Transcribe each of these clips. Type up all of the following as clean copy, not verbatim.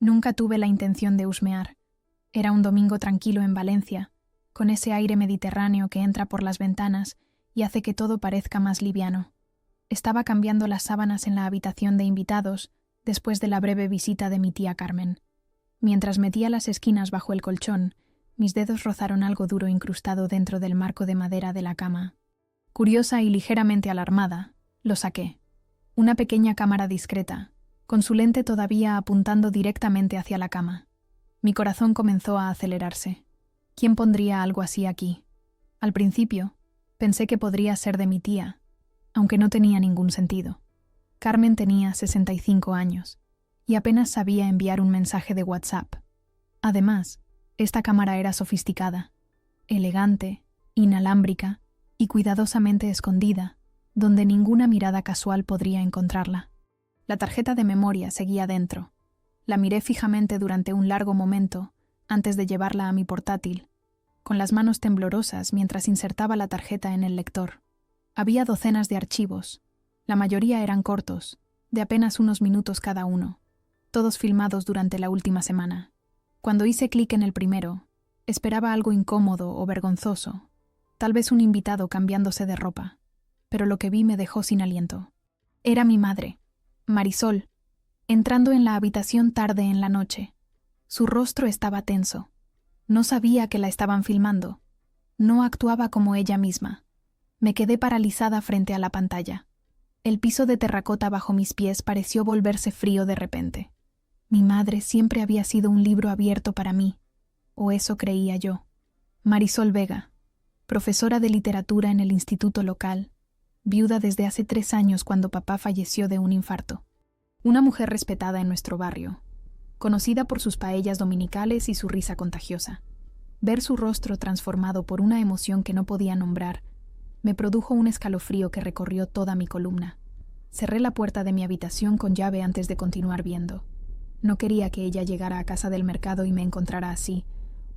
Nunca tuve la intención de husmear. Era un domingo tranquilo en Valencia, con ese aire mediterráneo que entra por las ventanas y hace que todo parezca más liviano. Estaba cambiando las sábanas en la habitación de invitados después de la breve visita de mi tía Carmen. Mientras metía las esquinas bajo el colchón, mis dedos rozaron algo duro incrustado dentro del marco de madera de la cama. Curiosa y ligeramente alarmada, lo saqué. Una pequeña cámara discreta, con su lente todavía apuntando directamente hacia la cama. Mi corazón comenzó a acelerarse. ¿Quién pondría algo así aquí? Al principio, pensé que podría ser de mi tía, aunque no tenía ningún sentido. Carmen tenía 65 años y apenas sabía enviar un mensaje de WhatsApp. Además, esta cámara era sofisticada, elegante, inalámbrica y cuidadosamente escondida, donde ninguna mirada casual podría encontrarla. La tarjeta de memoria seguía dentro. La miré fijamente durante un largo momento antes de llevarla a mi portátil, con las manos temblorosas mientras insertaba la tarjeta en el lector. Había docenas de archivos. La mayoría eran cortos, de apenas unos minutos cada uno, todos filmados durante la última semana. Cuando hice clic en el primero, esperaba algo incómodo o vergonzoso, tal vez un invitado cambiándose de ropa, pero lo que vi me dejó sin aliento. Era mi madre, Marisol, entrando en la habitación tarde en la noche. Su rostro estaba tenso. No sabía que la estaban filmando. No actuaba como ella misma. Me quedé paralizada frente a la pantalla. El piso de terracota bajo mis pies pareció volverse frío de repente. Mi madre siempre había sido un libro abierto para mí, o eso creía yo. Marisol Vega, profesora de literatura en el instituto local, viuda desde hace 3 años cuando papá falleció de un infarto. Una mujer respetada en nuestro barrio, conocida por sus paellas dominicales y su risa contagiosa. Ver su rostro transformado por una emoción que no podía nombrar me produjo un escalofrío que recorrió toda mi columna. Cerré la puerta de mi habitación con llave antes de continuar viendo. No quería que ella llegara a casa del mercado y me encontrara así,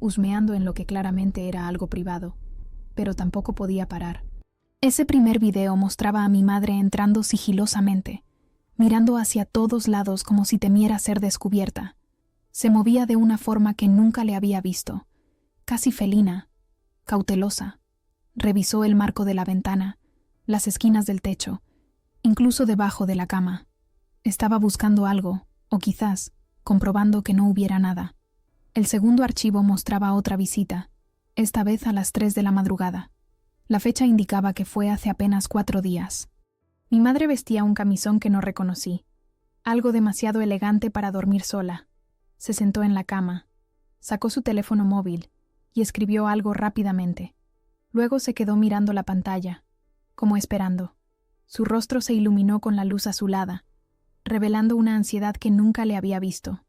husmeando en lo que claramente era algo privado, pero tampoco podía parar. Ese primer video mostraba a mi madre entrando sigilosamente, mirando hacia todos lados como si temiera ser descubierta. Se movía de una forma que nunca le había visto, casi felina, cautelosa. Revisó el marco de la ventana, las esquinas del techo, incluso debajo de la cama. Estaba buscando algo, o quizás comprobando que no hubiera nada. El segundo archivo mostraba otra visita, esta vez a las 3 de la madrugada. La fecha indicaba que fue hace apenas 4 días. Mi madre vestía un camisón que no reconocí, algo demasiado elegante para dormir sola. Se sentó en la cama, sacó su teléfono móvil y escribió algo rápidamente. Luego se quedó mirando la pantalla, como esperando. Su rostro se iluminó con la luz azulada, revelando una ansiedad que nunca le había visto.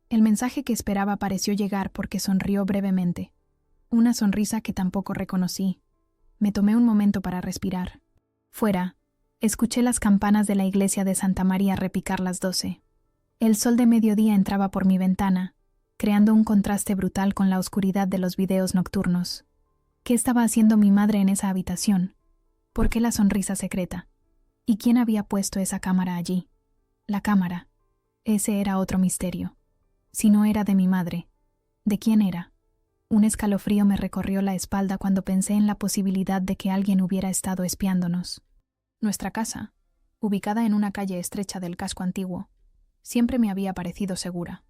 El mensaje que esperaba pareció llegar porque sonrió brevemente. Una sonrisa que tampoco reconocí. Me tomé un momento para respirar. Fuera, escuché las campanas de la iglesia de Santa María repicar las 12. El sol de mediodía entraba por mi ventana, creando un contraste brutal con la oscuridad de los videos nocturnos. ¿Qué estaba haciendo mi madre en esa habitación? ¿Por qué la sonrisa secreta? ¿Y quién había puesto esa cámara allí? La cámara. Ese era otro misterio. Si no era de mi madre, ¿de quién era? Un escalofrío me recorrió la espalda cuando pensé en la posibilidad de que alguien hubiera estado espiándonos. Nuestra casa, ubicada en una calle estrecha del casco antiguo, siempre me había parecido segura.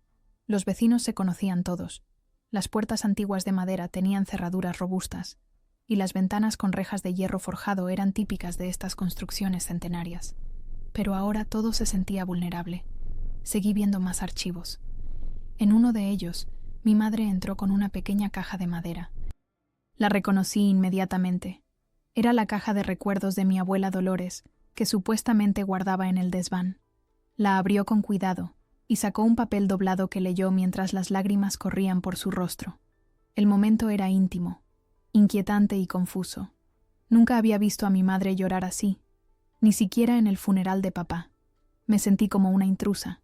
Los vecinos se conocían todos. Las puertas antiguas de madera tenían cerraduras robustas, y las ventanas con rejas de hierro forjado eran típicas de estas construcciones centenarias. Pero ahora todo se sentía vulnerable. Seguí viendo más archivos. En uno de ellos, mi madre entró con una pequeña caja de madera. La reconocí inmediatamente. Era la caja de recuerdos de mi abuela Dolores, que supuestamente guardaba en el desván. La abrió con cuidado y sacó un papel doblado que leyó mientras las lágrimas corrían por su rostro. El momento era íntimo, inquietante y confuso. Nunca había visto a mi madre llorar así, ni siquiera en el funeral de papá. Me sentí como una intrusa,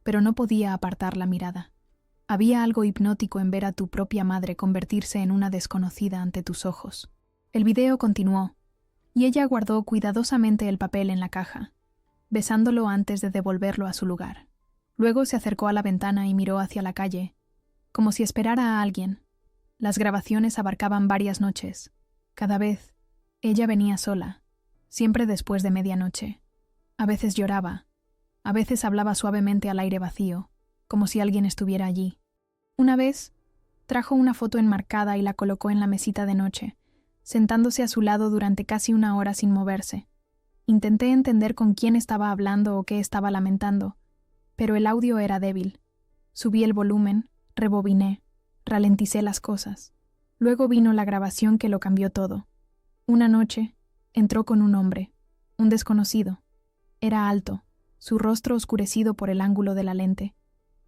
pero no podía apartar la mirada. Había algo hipnótico en ver a tu propia madre convertirse en una desconocida ante tus ojos. El video continuó, y ella guardó cuidadosamente el papel en la caja, besándolo antes de devolverlo a su lugar. Luego se acercó a la ventana y miró hacia la calle, como si esperara a alguien. Las grabaciones abarcaban varias noches. Cada vez, ella venía sola, siempre después de medianoche. A veces lloraba, a veces hablaba suavemente al aire vacío, como si alguien estuviera allí. Una vez, trajo una foto enmarcada y la colocó en la mesita de noche, sentándose a su lado durante casi una hora sin moverse. Intenté entender con quién estaba hablando o qué estaba lamentando, pero el audio era débil. Subí el volumen, rebobiné, ralenticé las cosas. Luego vino la grabación que lo cambió todo. Una noche, entró con un hombre, un desconocido. Era alto, su rostro oscurecido por el ángulo de la lente.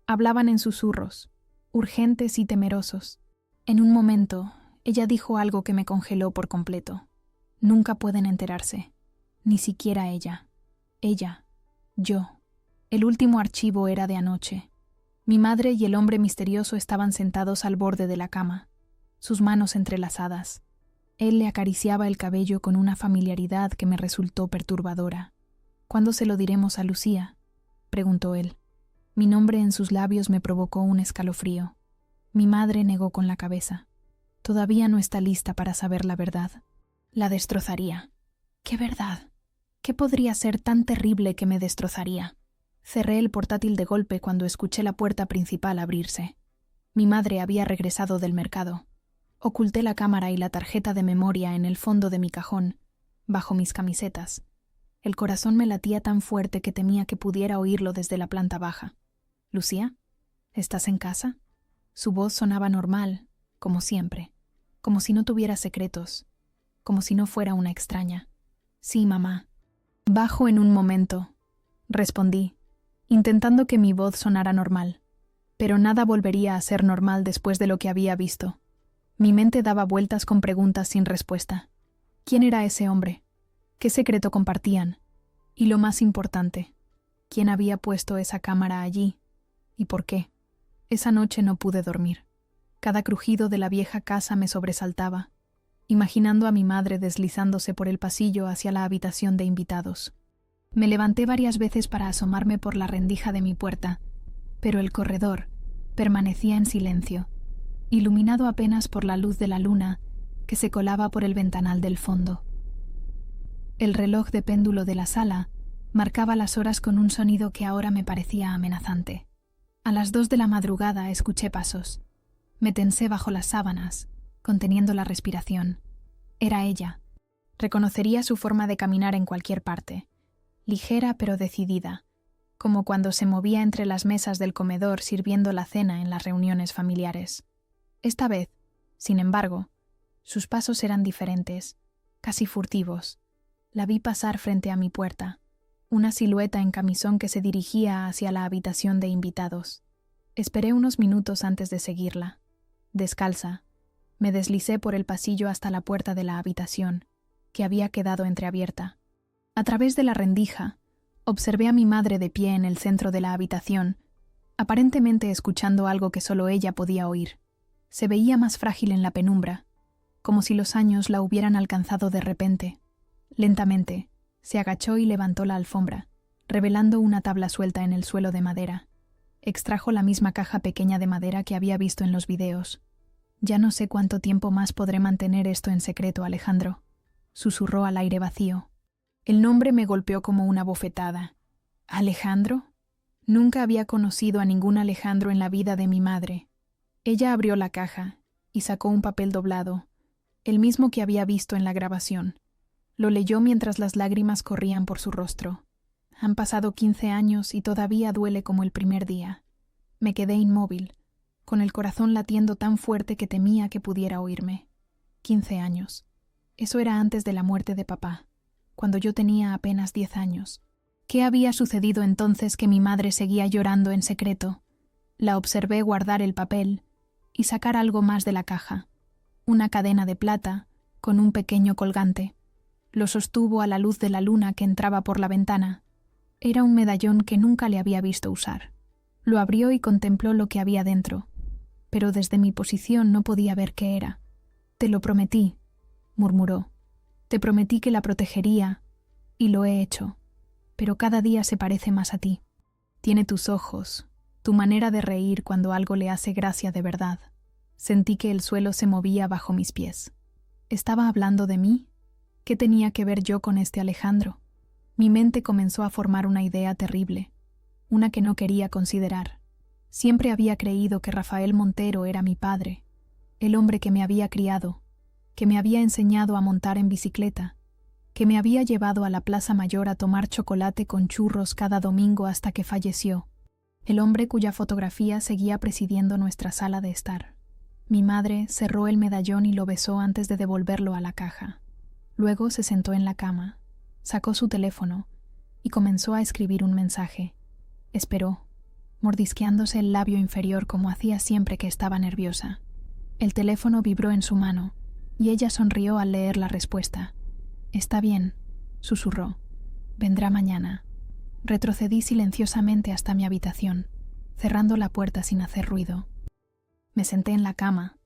Hablaban en susurros, urgentes y temerosos. En un momento, ella dijo algo que me congeló por completo. Nunca pueden enterarse, ni siquiera ella. Ella, yo. El último archivo era de anoche. Mi madre y el hombre misterioso estaban sentados al borde de la cama, sus manos entrelazadas. Él le acariciaba el cabello con una familiaridad que me resultó perturbadora. «¿Cuándo se lo diremos a Lucía?», preguntó él. Mi nombre en sus labios me provocó un escalofrío. Mi madre negó con la cabeza. Todavía no está lista para saber la verdad. La destrozaría. ¿Qué verdad? ¿Qué podría ser tan terrible que me destrozaría? Cerré el portátil de golpe cuando escuché la puerta principal abrirse. Mi madre había regresado del mercado. Oculté la cámara y la tarjeta de memoria en el fondo de mi cajón, bajo mis camisetas. El corazón me latía tan fuerte que temía que pudiera oírlo desde la planta baja. «¿Lucía? ¿Estás en casa?». Su voz sonaba normal, como siempre, como si no tuviera secretos, como si no fuera una extraña. «Sí, mamá». «Bajo en un momento», respondí, intentando que mi voz sonara normal. Pero nada volvería a ser normal después de lo que había visto. Mi mente daba vueltas con preguntas sin respuesta. ¿Quién era ese hombre? ¿Qué secreto compartían? Y lo más importante, ¿quién había puesto esa cámara allí? ¿Y por qué? Esa noche no pude dormir. Cada crujido de la vieja casa me sobresaltaba, imaginando a mi madre deslizándose por el pasillo hacia la habitación de invitados. Me levanté varias veces para asomarme por la rendija de mi puerta, pero el corredor permanecía en silencio, iluminado apenas por la luz de la luna que se colaba por el ventanal del fondo. El reloj de péndulo de la sala marcaba las horas con un sonido que ahora me parecía amenazante. A las 2 de la madrugada escuché pasos. Me tensé bajo las sábanas, conteniendo la respiración. Era ella. Reconocería su forma de caminar en cualquier parte, ligera pero decidida, como cuando se movía entre las mesas del comedor sirviendo la cena en las reuniones familiares. Esta vez, sin embargo, sus pasos eran diferentes, casi furtivos. La vi pasar frente a mi puerta, una silueta en camisón que se dirigía hacia la habitación de invitados. Esperé unos minutos antes de seguirla. Descalza, me deslicé por el pasillo hasta la puerta de la habitación, que había quedado entreabierta. A través de la rendija, observé a mi madre de pie en el centro de la habitación, aparentemente escuchando algo que solo ella podía oír. Se veía más frágil en la penumbra, como si los años la hubieran alcanzado de repente. Lentamente, se agachó y levantó la alfombra, revelando una tabla suelta en el suelo de madera. Extrajo la misma caja pequeña de madera que había visto en los videos. «Ya no sé cuánto tiempo más podré mantener esto en secreto, Alejandro», susurró al aire vacío. El nombre me golpeó como una bofetada. ¿Alejandro? Nunca había conocido a ningún Alejandro en la vida de mi madre. Ella abrió la caja y sacó un papel doblado, el mismo que había visto en la grabación. Lo leyó mientras las lágrimas corrían por su rostro. Han pasado 15 años y todavía duele como el primer día. Me quedé inmóvil, con el corazón latiendo tan fuerte que temía que pudiera oírme. 15 años. Eso era antes de la muerte de papá, cuando yo tenía apenas 10 años. ¿Qué había sucedido entonces que mi madre seguía llorando en secreto? La observé guardar el papel y sacar algo más de la caja. Una cadena de plata con un pequeño colgante. Lo sostuvo a la luz de la luna que entraba por la ventana. Era un medallón que nunca le había visto usar. Lo abrió y contempló lo que había dentro, pero desde mi posición no podía ver qué era. «Te lo prometí», murmuró. «Te prometí que la protegería, y lo he hecho, pero cada día se parece más a ti». Tiene tus ojos, tu manera de reír cuando algo le hace gracia de verdad. Sentí que el suelo se movía bajo mis pies. ¿Estaba hablando de mí? ¿Qué tenía que ver yo con este Alejandro? Mi mente comenzó a formar una idea terrible, una que no quería considerar. Siempre había creído que Rafael Montero era mi padre, el hombre que me había criado, que me había enseñado a montar en bicicleta, que me había llevado a la Plaza Mayor a tomar chocolate con churros cada domingo hasta que falleció, el hombre cuya fotografía seguía presidiendo nuestra sala de estar. Mi madre cerró el medallón y lo besó antes de devolverlo a la caja. Luego se sentó en la cama, sacó su teléfono y comenzó a escribir un mensaje. Esperó, mordisqueándose el labio inferior como hacía siempre que estaba nerviosa. El teléfono vibró en su mano y ella sonrió al leer la respuesta. «Está bien», susurró. «Vendrá mañana». Retrocedí silenciosamente hasta mi habitación, cerrando la puerta sin hacer ruido. Me senté en la cama,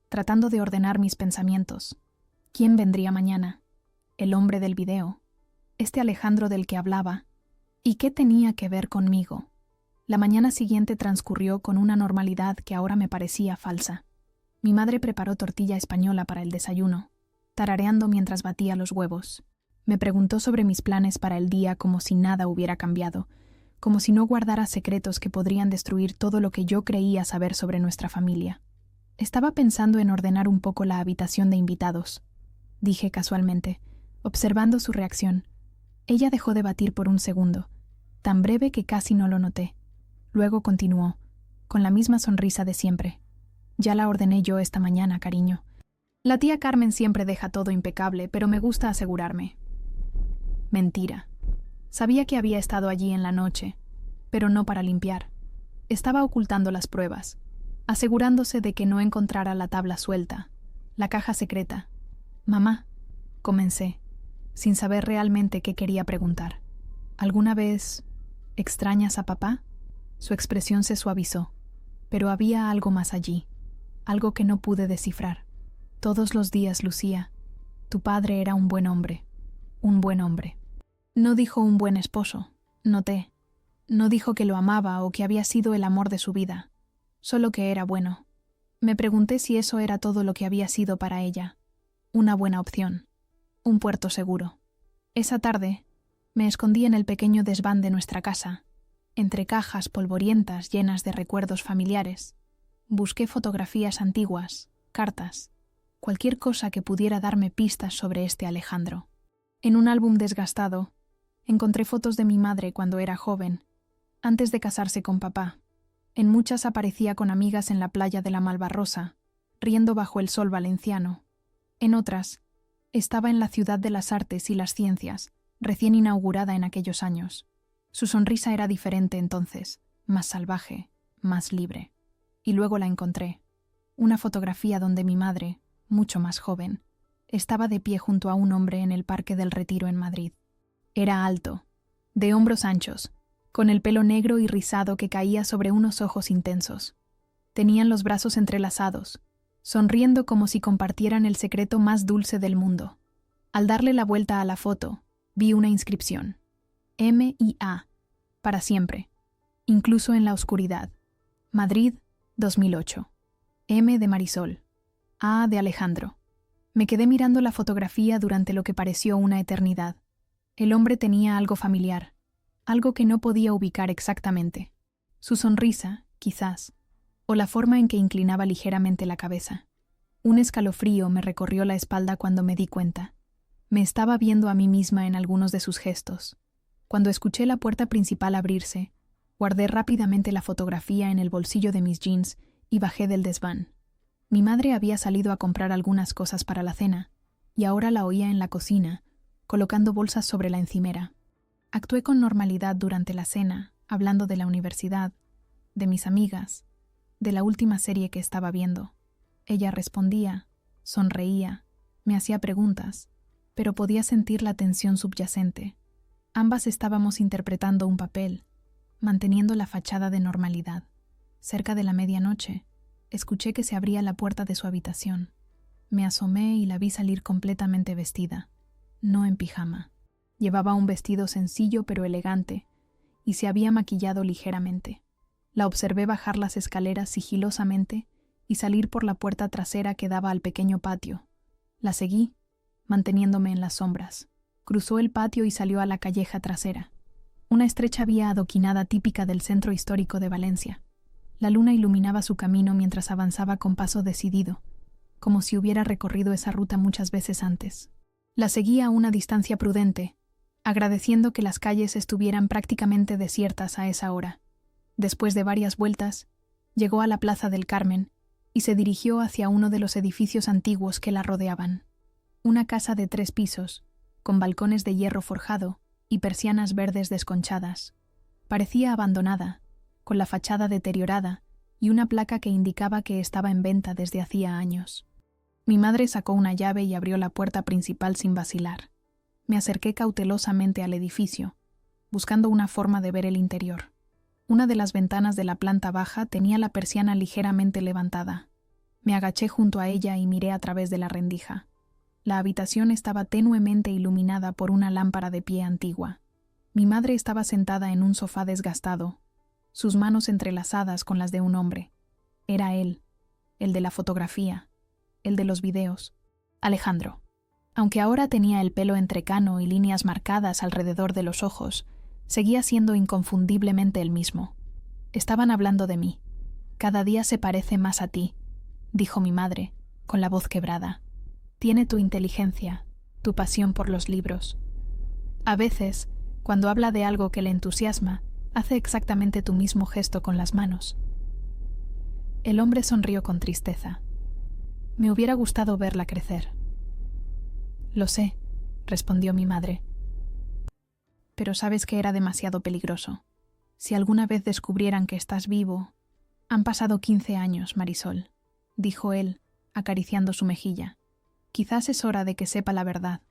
tratando de ordenar mis pensamientos. ¿Quién vendría mañana? ¿El hombre del video? ¿Este Alejandro del que hablaba? ¿Y qué tenía que ver conmigo? La mañana siguiente transcurrió con una normalidad que ahora me parecía falsa. Mi madre preparó tortilla española para el desayuno, tarareando mientras batía los huevos. Me preguntó sobre mis planes para el día como si nada hubiera cambiado, como si no guardara secretos que podrían destruir todo lo que yo creía saber sobre nuestra familia. Estaba pensando en ordenar un poco la habitación de invitados, dije casualmente, observando su reacción. Ella dejó de batir por un segundo, tan breve que casi no lo noté. Luego continuó, con la misma sonrisa de siempre. «Ya la ordené yo esta mañana, cariño. La tía Carmen siempre deja todo impecable, pero me gusta asegurarme». Mentira. Sabía que había estado allí en la noche, pero no para limpiar. Estaba ocultando las pruebas, asegurándose de que no encontrara la tabla suelta, la caja secreta. «Mamá», comencé, sin saber realmente qué quería preguntar. «¿Alguna vez extrañas a papá?» Su expresión se suavizó, pero había algo más allí, algo que no pude descifrar. «Todos los días, Lucía. Tu padre era un buen hombre. Un buen hombre». No dijo un buen esposo, noté. No dijo que lo amaba o que había sido el amor de su vida, solo que era bueno. Me pregunté si eso era todo lo que había sido para ella. Una buena opción. Un puerto seguro. Esa tarde, me escondí en el pequeño desván de nuestra casa, entre cajas polvorientas llenas de recuerdos familiares. Busqué fotografías antiguas, cartas, cualquier cosa que pudiera darme pistas sobre este Alejandro. En un álbum desgastado, encontré fotos de mi madre cuando era joven, antes de casarse con papá. En muchas aparecía con amigas en la playa de la Malvarrosa, riendo bajo el sol valenciano. En otras, estaba en la ciudad de las artes y las ciencias, recién inaugurada en aquellos años. Su sonrisa era diferente entonces, más salvaje, más libre. Y luego la encontré. Una fotografía donde mi madre, mucho más joven, estaba de pie junto a un hombre en el Parque del Retiro en Madrid. Era alto, de hombros anchos, con el pelo negro y rizado que caía sobre unos ojos intensos. Tenían los brazos entrelazados, sonriendo como si compartieran el secreto más dulce del mundo. Al darle la vuelta a la foto, vi una inscripción. M.I.A. Para siempre, incluso en la oscuridad. Madrid, 2008. M de Marisol. A de Alejandro. Me quedé mirando la fotografía durante lo que pareció una eternidad. El hombre tenía algo familiar, algo que no podía ubicar exactamente. Su sonrisa, quizás, o la forma en que inclinaba ligeramente la cabeza. Un escalofrío me recorrió la espalda cuando me di cuenta. Me estaba viendo a mí misma en algunos de sus gestos. Cuando escuché la puerta principal abrirse, guardé rápidamente la fotografía en el bolsillo de mis jeans y bajé del desván. Mi madre había salido a comprar algunas cosas para la cena, y ahora la oía en la cocina, colocando bolsas sobre la encimera. Actué con normalidad durante la cena, hablando de la universidad, de mis amigas, de la última serie que estaba viendo. Ella respondía, sonreía, me hacía preguntas, pero podía sentir la tensión subyacente. Ambas estábamos interpretando un papel, manteniendo la fachada de normalidad. Cerca de la medianoche, escuché que se abría la puerta de su habitación. Me asomé y la vi salir completamente vestida, no en pijama. Llevaba un vestido sencillo pero elegante, y se había maquillado ligeramente. La observé bajar las escaleras sigilosamente y salir por la puerta trasera que daba al pequeño patio. La seguí, manteniéndome en las sombras. Cruzó el patio y salió a la calleja trasera, una estrecha vía adoquinada típica del centro histórico de Valencia. La luna iluminaba su camino mientras avanzaba con paso decidido, como si hubiera recorrido esa ruta muchas veces antes. La seguí a una distancia prudente, agradeciendo que las calles estuvieran prácticamente desiertas a esa hora. Después de varias vueltas, llegó a la Plaza del Carmen y se dirigió hacia uno de los edificios antiguos que la rodeaban. Una casa de 3 pisos, con balcones de hierro forjado y persianas verdes desconchadas. Parecía abandonada, con la fachada deteriorada y una placa que indicaba que estaba en venta desde hacía años. Mi madre sacó una llave y abrió la puerta principal sin vacilar. Me acerqué cautelosamente al edificio, buscando una forma de ver el interior. Una de las ventanas de la planta baja tenía la persiana ligeramente levantada. Me agaché junto a ella y miré a través de la rendija. La habitación estaba tenuemente iluminada por una lámpara de pie antigua. Mi madre estaba sentada en un sofá desgastado, sus manos entrelazadas con las de un hombre. Era él, el de la fotografía, el de los videos, Alejandro. Aunque ahora tenía el pelo entrecano y líneas marcadas alrededor de los ojos, seguía siendo inconfundiblemente el mismo. Estaban hablando de mí. Cada día se parece más a ti, dijo mi madre, con la voz quebrada. Tiene tu inteligencia, tu pasión por los libros. A veces, cuando habla de algo que le entusiasma, hace exactamente tu mismo gesto con las manos. El hombre sonrió con tristeza. Me hubiera gustado verla crecer. Lo sé, respondió mi madre. Pero sabes que era demasiado peligroso. Si alguna vez descubrieran que estás vivo... Han pasado 15 años, Marisol, dijo él, acariciando su mejilla. Quizás es hora de que sepa la verdad.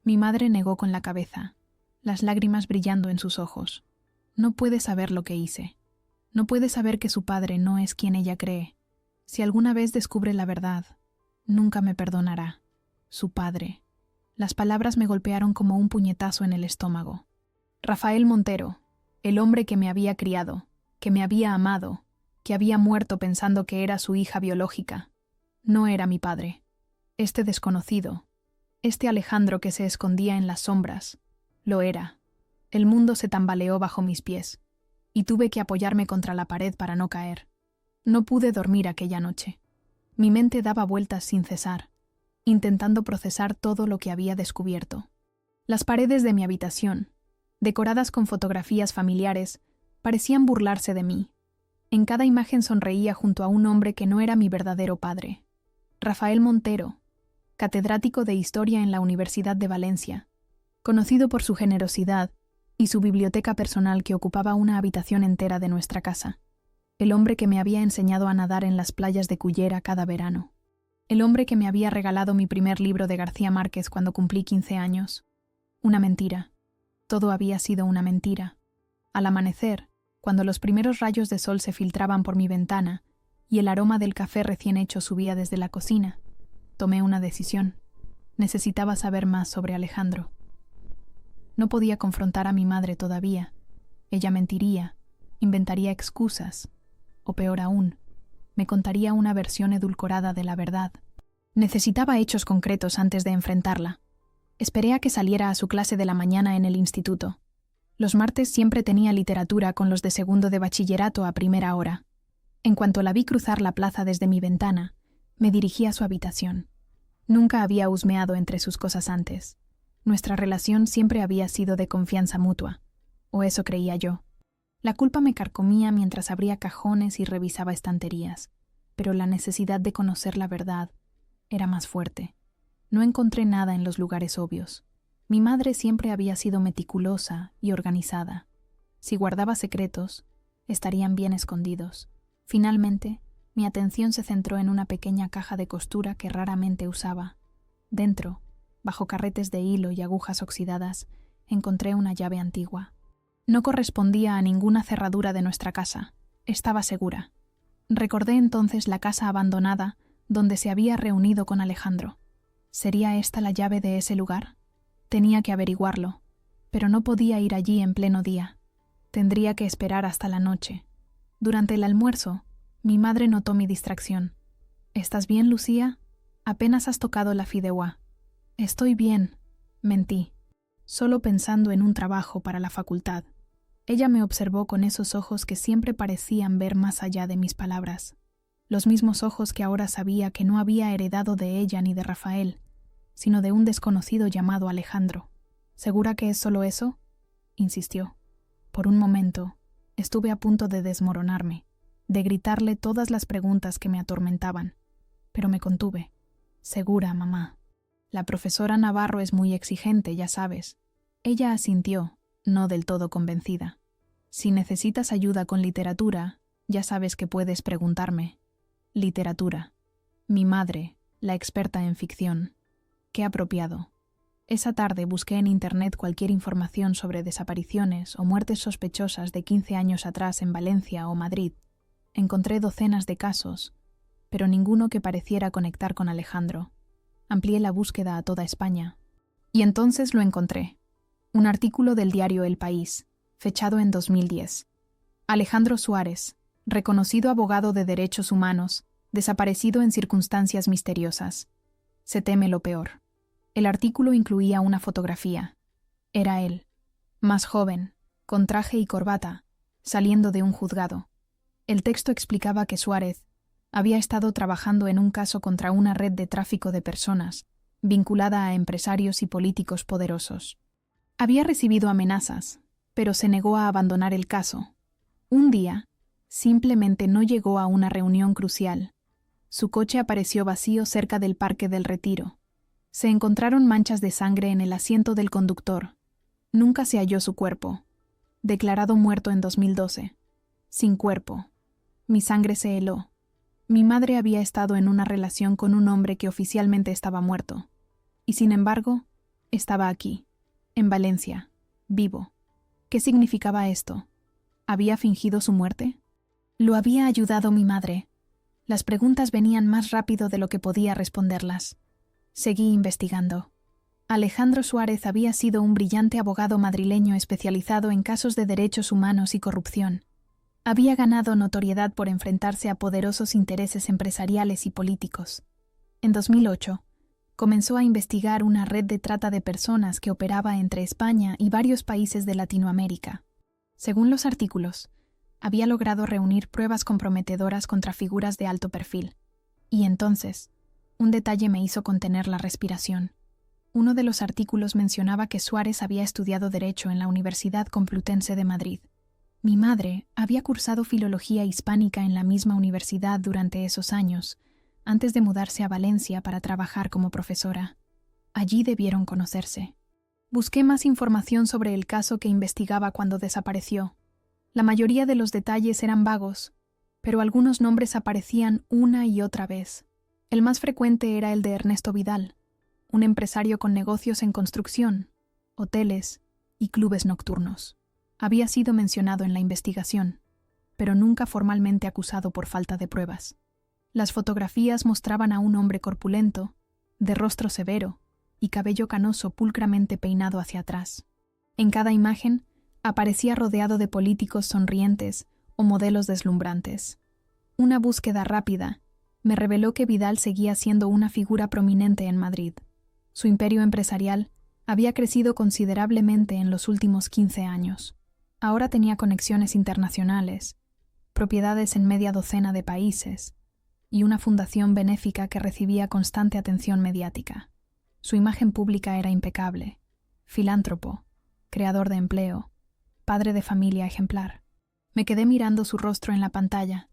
Mi madre negó con la cabeza, las lágrimas brillando en sus ojos. No puede saber lo que hice. No puede saber que su padre no es quien ella cree. Si alguna vez descubre la verdad, nunca me perdonará. Su padre. Las palabras me golpearon como un puñetazo en el estómago. Rafael Montero, el hombre que me había criado, que me había amado, que había muerto pensando que era su hija biológica, no era mi padre. Este desconocido, este Alejandro que se escondía en las sombras, lo era. El mundo se tambaleó bajo mis pies, y tuve que apoyarme contra la pared para no caer. No pude dormir aquella noche. Mi mente daba vueltas sin cesar, intentando procesar todo lo que había descubierto. Las paredes de mi habitación, decoradas con fotografías familiares, parecían burlarse de mí. En cada imagen sonreía junto a un hombre que no era mi verdadero padre. Rafael Montero, catedrático de Historia en la Universidad de Valencia, conocido por su generosidad y su biblioteca personal que ocupaba una habitación entera de nuestra casa. El hombre que me había enseñado a nadar en las playas de Cullera cada verano. El hombre que me había regalado mi primer libro de García Márquez cuando cumplí 15 años. Una mentira. Todo había sido una mentira. Al amanecer, cuando los primeros rayos de sol se filtraban por mi ventana y el aroma del café recién hecho subía desde la cocina, tomé una decisión. Necesitaba saber más sobre Alejandro. No podía confrontar a mi madre todavía. Ella mentiría, inventaría excusas, o peor aún, me contaría una versión edulcorada de la verdad. Necesitaba hechos concretos antes de enfrentarla. Esperé a que saliera a su clase de la mañana en el instituto. Los martes siempre tenía literatura con los de segundo de bachillerato a primera hora. En cuanto la vi cruzar la plaza desde mi ventana, me dirigí a su habitación. Nunca había husmeado entre sus cosas antes. Nuestra relación siempre había sido de confianza mutua, o eso creía yo. La culpa me carcomía mientras abría cajones y revisaba estanterías, pero la necesidad de conocer la verdad era más fuerte. No encontré nada en los lugares obvios. Mi madre siempre había sido meticulosa y organizada. Si guardaba secretos, estarían bien escondidos. Finalmente, mi atención se centró en una pequeña caja de costura que raramente usaba. Dentro, bajo carretes de hilo y agujas oxidadas, encontré una llave antigua. No correspondía a ninguna cerradura de nuestra casa. Estaba segura. Recordé entonces la casa abandonada donde se había reunido con Alejandro. ¿Sería esta la llave de ese lugar? Tenía que averiguarlo, pero no podía ir allí en pleno día. Tendría que esperar hasta la noche. Durante el almuerzo, mi madre notó mi distracción. «¿Estás bien, Lucía? Apenas has tocado la fideuá». «Estoy bien», mentí, solo pensando en un trabajo para la facultad. Ella me observó con esos ojos que siempre parecían ver más allá de mis palabras. Los mismos ojos que ahora sabía que no había heredado de ella ni de Rafael, sino de un desconocido llamado Alejandro. «¿Segura que es solo eso?», insistió. Por un momento, estuve a punto de desmoronarme, de gritarle todas las preguntas que me atormentaban, pero me contuve. «Segura, mamá. La profesora Navarro es muy exigente, ya sabes». Ella asintió, no del todo convencida. «Si necesitas ayuda con literatura, ya sabes que puedes preguntarme». Literatura. Mi madre, la experta en ficción. Qué apropiado. Esa tarde busqué en Internet cualquier información sobre desapariciones o muertes sospechosas de 15 años atrás en Valencia o Madrid. Encontré docenas de casos, pero ninguno que pareciera conectar con Alejandro. Amplié la búsqueda a toda España. Y entonces lo encontré. Un artículo del diario El País, fechado en 2010. Alejandro Suárez, reconocido abogado de derechos humanos, desaparecido en circunstancias misteriosas. Se teme lo peor. El artículo incluía una fotografía. Era él, más joven, con traje y corbata, saliendo de un juzgado. El texto explicaba que Suárez había estado trabajando en un caso contra una red de tráfico de personas, vinculada a empresarios y políticos poderosos. Había recibido amenazas, pero se negó a abandonar el caso. Un día, simplemente no llegó a una reunión crucial. Su coche apareció vacío cerca del Parque del Retiro. Se encontraron manchas de sangre en el asiento del conductor. Nunca se halló su cuerpo. Declarado muerto en 2012. Sin cuerpo. Mi sangre se heló. Mi madre había estado en una relación con un hombre que oficialmente estaba muerto. Y sin embargo, estaba aquí, en Valencia, vivo. ¿Qué significaba esto? ¿Había fingido su muerte? Lo había ayudado mi madre. Las preguntas venían más rápido de lo que podía responderlas. Seguí investigando. Alejandro Suárez había sido un brillante abogado madrileño especializado en casos de derechos humanos y corrupción. Había ganado notoriedad por enfrentarse a poderosos intereses empresariales y políticos. En 2008, comenzó a investigar una red de trata de personas que operaba entre España y varios países de Latinoamérica. Según los artículos, había logrado reunir pruebas comprometedoras contra figuras de alto perfil. Y entonces, un detalle me hizo contener la respiración. Uno de los artículos mencionaba que Suárez había estudiado Derecho en la Universidad Complutense de Madrid. Mi madre había cursado Filología Hispánica en la misma universidad durante esos años, antes de mudarse a Valencia para trabajar como profesora. Allí debieron conocerse. Busqué más información sobre el caso que investigaba cuando desapareció. La mayoría de los detalles eran vagos, pero algunos nombres aparecían una y otra vez. El más frecuente era el de Ernesto Vidal, un empresario con negocios en construcción, hoteles y clubes nocturnos. Había sido mencionado en la investigación, pero nunca formalmente acusado por falta de pruebas. Las fotografías mostraban a un hombre corpulento, de rostro severo y cabello canoso pulcramente peinado hacia atrás. En cada imagen aparecía rodeado de políticos sonrientes o modelos deslumbrantes. Una búsqueda rápida me reveló que Vidal seguía siendo una figura prominente en Madrid. Su imperio empresarial había crecido considerablemente en los últimos 15 años. Ahora tenía conexiones internacionales, propiedades en media docena de países y una fundación benéfica que recibía constante atención mediática. Su imagen pública era impecable. Filántropo, creador de empleo, padre de familia ejemplar. Me quedé mirando su rostro en la pantalla,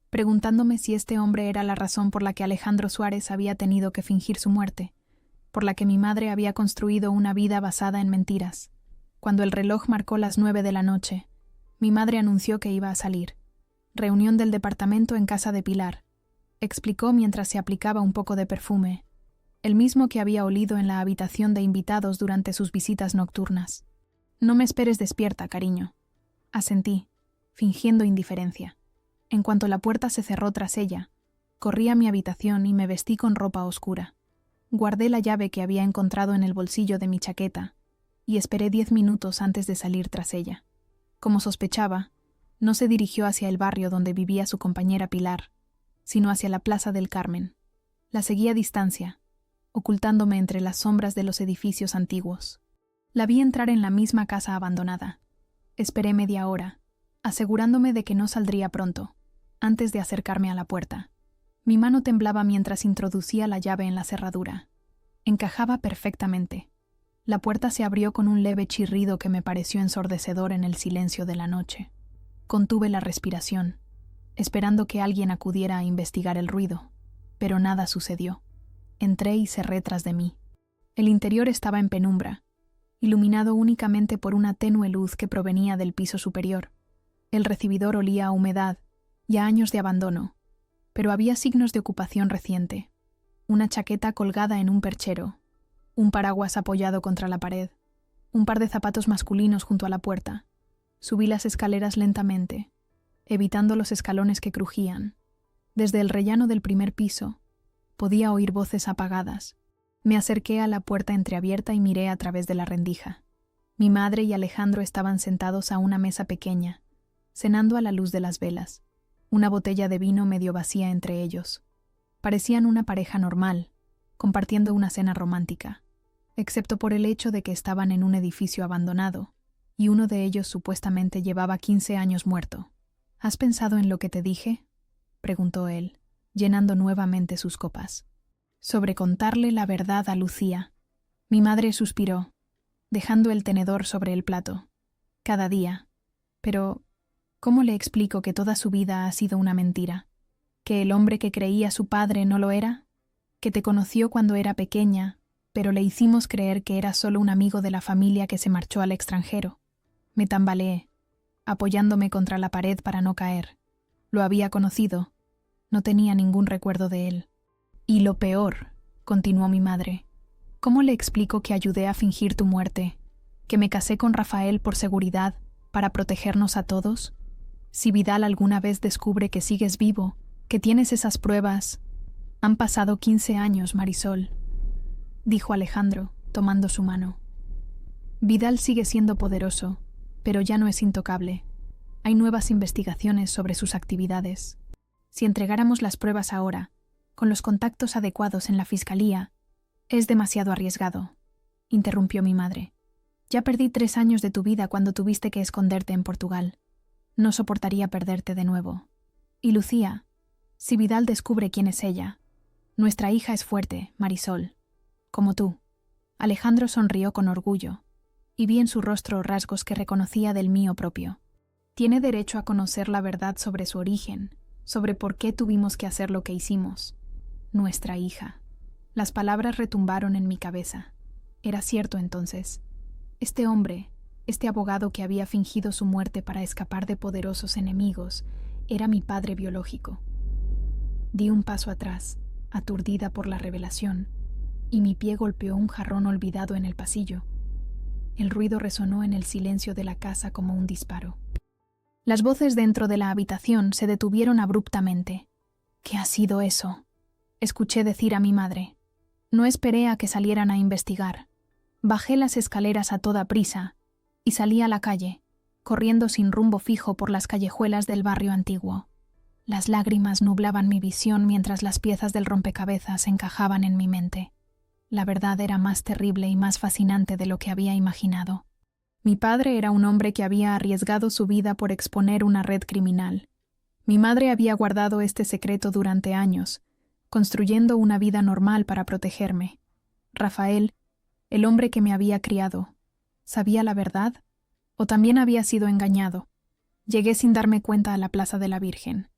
preguntándome si este hombre era la razón por la que Alejandro Suárez había tenido que fingir su muerte, por la que mi madre había construido una vida basada en mentiras. Cuando el reloj marcó las 9 de la noche, mi madre anunció que iba a salir. Reunión del departamento en casa de Pilar, explicó mientras se aplicaba un poco de perfume, el mismo que había olido en la habitación de invitados durante sus visitas nocturnas. «No me esperes despierta, cariño», asentí, fingiendo indiferencia. En cuanto la puerta se cerró tras ella, corrí a mi habitación y me vestí con ropa oscura. Guardé la llave que había encontrado en el bolsillo de mi chaqueta y esperé 10 minutos antes de salir tras ella. Como sospechaba, no se dirigió hacia el barrio donde vivía su compañera Pilar, sino hacia la Plaza del Carmen. La seguí a distancia, ocultándome entre las sombras de los edificios antiguos. La vi entrar en la misma casa abandonada. Esperé media hora, asegurándome de que no saldría pronto, antes de acercarme a la puerta. Mi mano temblaba mientras introducía la llave en la cerradura. Encajaba perfectamente. La puerta se abrió con un leve chirrido que me pareció ensordecedor en el silencio de la noche. Contuve la respiración, esperando que alguien acudiera a investigar el ruido, pero nada sucedió. Entré y cerré tras de mí. El interior estaba en penumbra, iluminado únicamente por una tenue luz que provenía del piso superior. El recibidor olía a humedad y a años de abandono, pero había signos de ocupación reciente. Una chaqueta colgada en un perchero, un paraguas apoyado contra la pared, un par de zapatos masculinos junto a la puerta. Subí las escaleras lentamente, evitando los escalones que crujían. Desde el rellano del primer piso, podía oír voces apagadas. Me acerqué a la puerta entreabierta y miré a través de la rendija. Mi madre y Alejandro estaban sentados a una mesa pequeña, cenando a la luz de las velas, una botella de vino medio vacía entre ellos. Parecían una pareja normal, compartiendo una cena romántica, excepto por el hecho de que estaban en un edificio abandonado, y uno de ellos supuestamente llevaba 15 años muerto. ¿Has pensado en lo que te dije?, preguntó él, llenando nuevamente sus copas. Sobre contarle la verdad a Lucía. Mi madre suspiró, dejando el tenedor sobre el plato. Cada día. Pero, ¿cómo le explico que toda su vida ha sido una mentira? ¿Que el hombre que creía su padre no lo era? ¿Que te conoció cuando era pequeña, pero le hicimos creer que era solo un amigo de la familia que se marchó al extranjero? Me tambaleé, apoyándome contra la pared para no caer. Lo había conocido. No tenía ningún recuerdo de él. Y lo peor, continuó mi madre, ¿cómo le explico que ayudé a fingir tu muerte? ¿Que me casé con Rafael por seguridad, para protegernos a todos? Si Vidal alguna vez descubre que sigues vivo, que tienes esas pruebas... Han pasado 15 años, Marisol, dijo Alejandro, tomando su mano. Vidal sigue siendo poderoso, pero ya no es intocable. Hay nuevas investigaciones sobre sus actividades. Si entregáramos las pruebas ahora, con los contactos adecuados en la fiscalía, es demasiado arriesgado, interrumpió mi madre. Ya perdí 3 años de tu vida cuando tuviste que esconderte en Portugal. No soportaría perderte de nuevo. Y Lucía, si Vidal descubre quién es ella... Nuestra hija es fuerte, Marisol, como tú. Alejandro sonrió con orgullo, y vi en su rostro rasgos que reconocía del mío propio. Tiene derecho a conocer la verdad sobre su origen, sobre por qué tuvimos que hacer lo que hicimos. Nuestra hija. Las palabras retumbaron en mi cabeza. Era cierto entonces. Este hombre, este abogado que había fingido su muerte para escapar de poderosos enemigos, era mi padre biológico. Di un paso atrás, aturdida por la revelación, y mi pie golpeó un jarrón olvidado en el pasillo. El ruido resonó en el silencio de la casa como un disparo. Las voces dentro de la habitación se detuvieron abruptamente. ¿Qué ha sido eso?, escuché decir a mi madre. No esperé a que salieran a investigar. Bajé las escaleras a toda prisa y salí a la calle, corriendo sin rumbo fijo por las callejuelas del barrio antiguo. Las lágrimas nublaban mi visión mientras las piezas del rompecabezas encajaban en mi mente. La verdad era más terrible y más fascinante de lo que había imaginado. Mi padre era un hombre que había arriesgado su vida por exponer una red criminal. Mi madre había guardado este secreto durante años, construyendo una vida normal para protegerme. Rafael, el hombre que me había criado, ¿sabía la verdad? ¿O también había sido engañado? Llegué sin darme cuenta a la Plaza de la Virgen.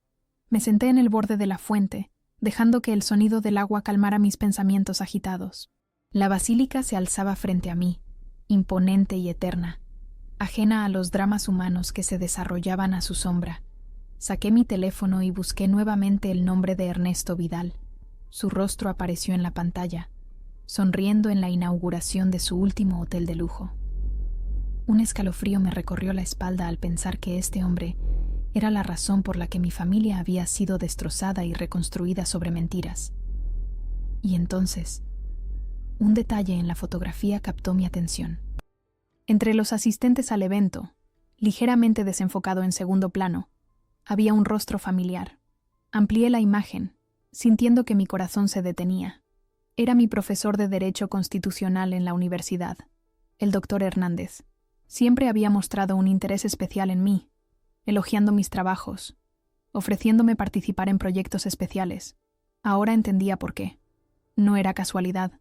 Me senté en el borde de la fuente, dejando que el sonido del agua calmara mis pensamientos agitados. La basílica se alzaba frente a mí, imponente y eterna, ajena a los dramas humanos que se desarrollaban a su sombra. Saqué mi teléfono y busqué nuevamente el nombre de Ernesto Vidal. Su rostro apareció en la pantalla, sonriendo en la inauguración de su último hotel de lujo. Un escalofrío me recorrió la espalda al pensar que este hombre era la razón por la que mi familia había sido destrozada y reconstruida sobre mentiras. Y entonces, un detalle en la fotografía captó mi atención. Entre los asistentes al evento, ligeramente desenfocado en segundo plano, había un rostro familiar. Amplié la imagen, sintiendo que mi corazón se detenía. Era mi profesor de Derecho Constitucional en la universidad, el doctor Hernández. Siempre había mostrado un interés especial en mí, elogiando mis trabajos, ofreciéndome participar en proyectos especiales. Ahora entendía por qué. No era casualidad.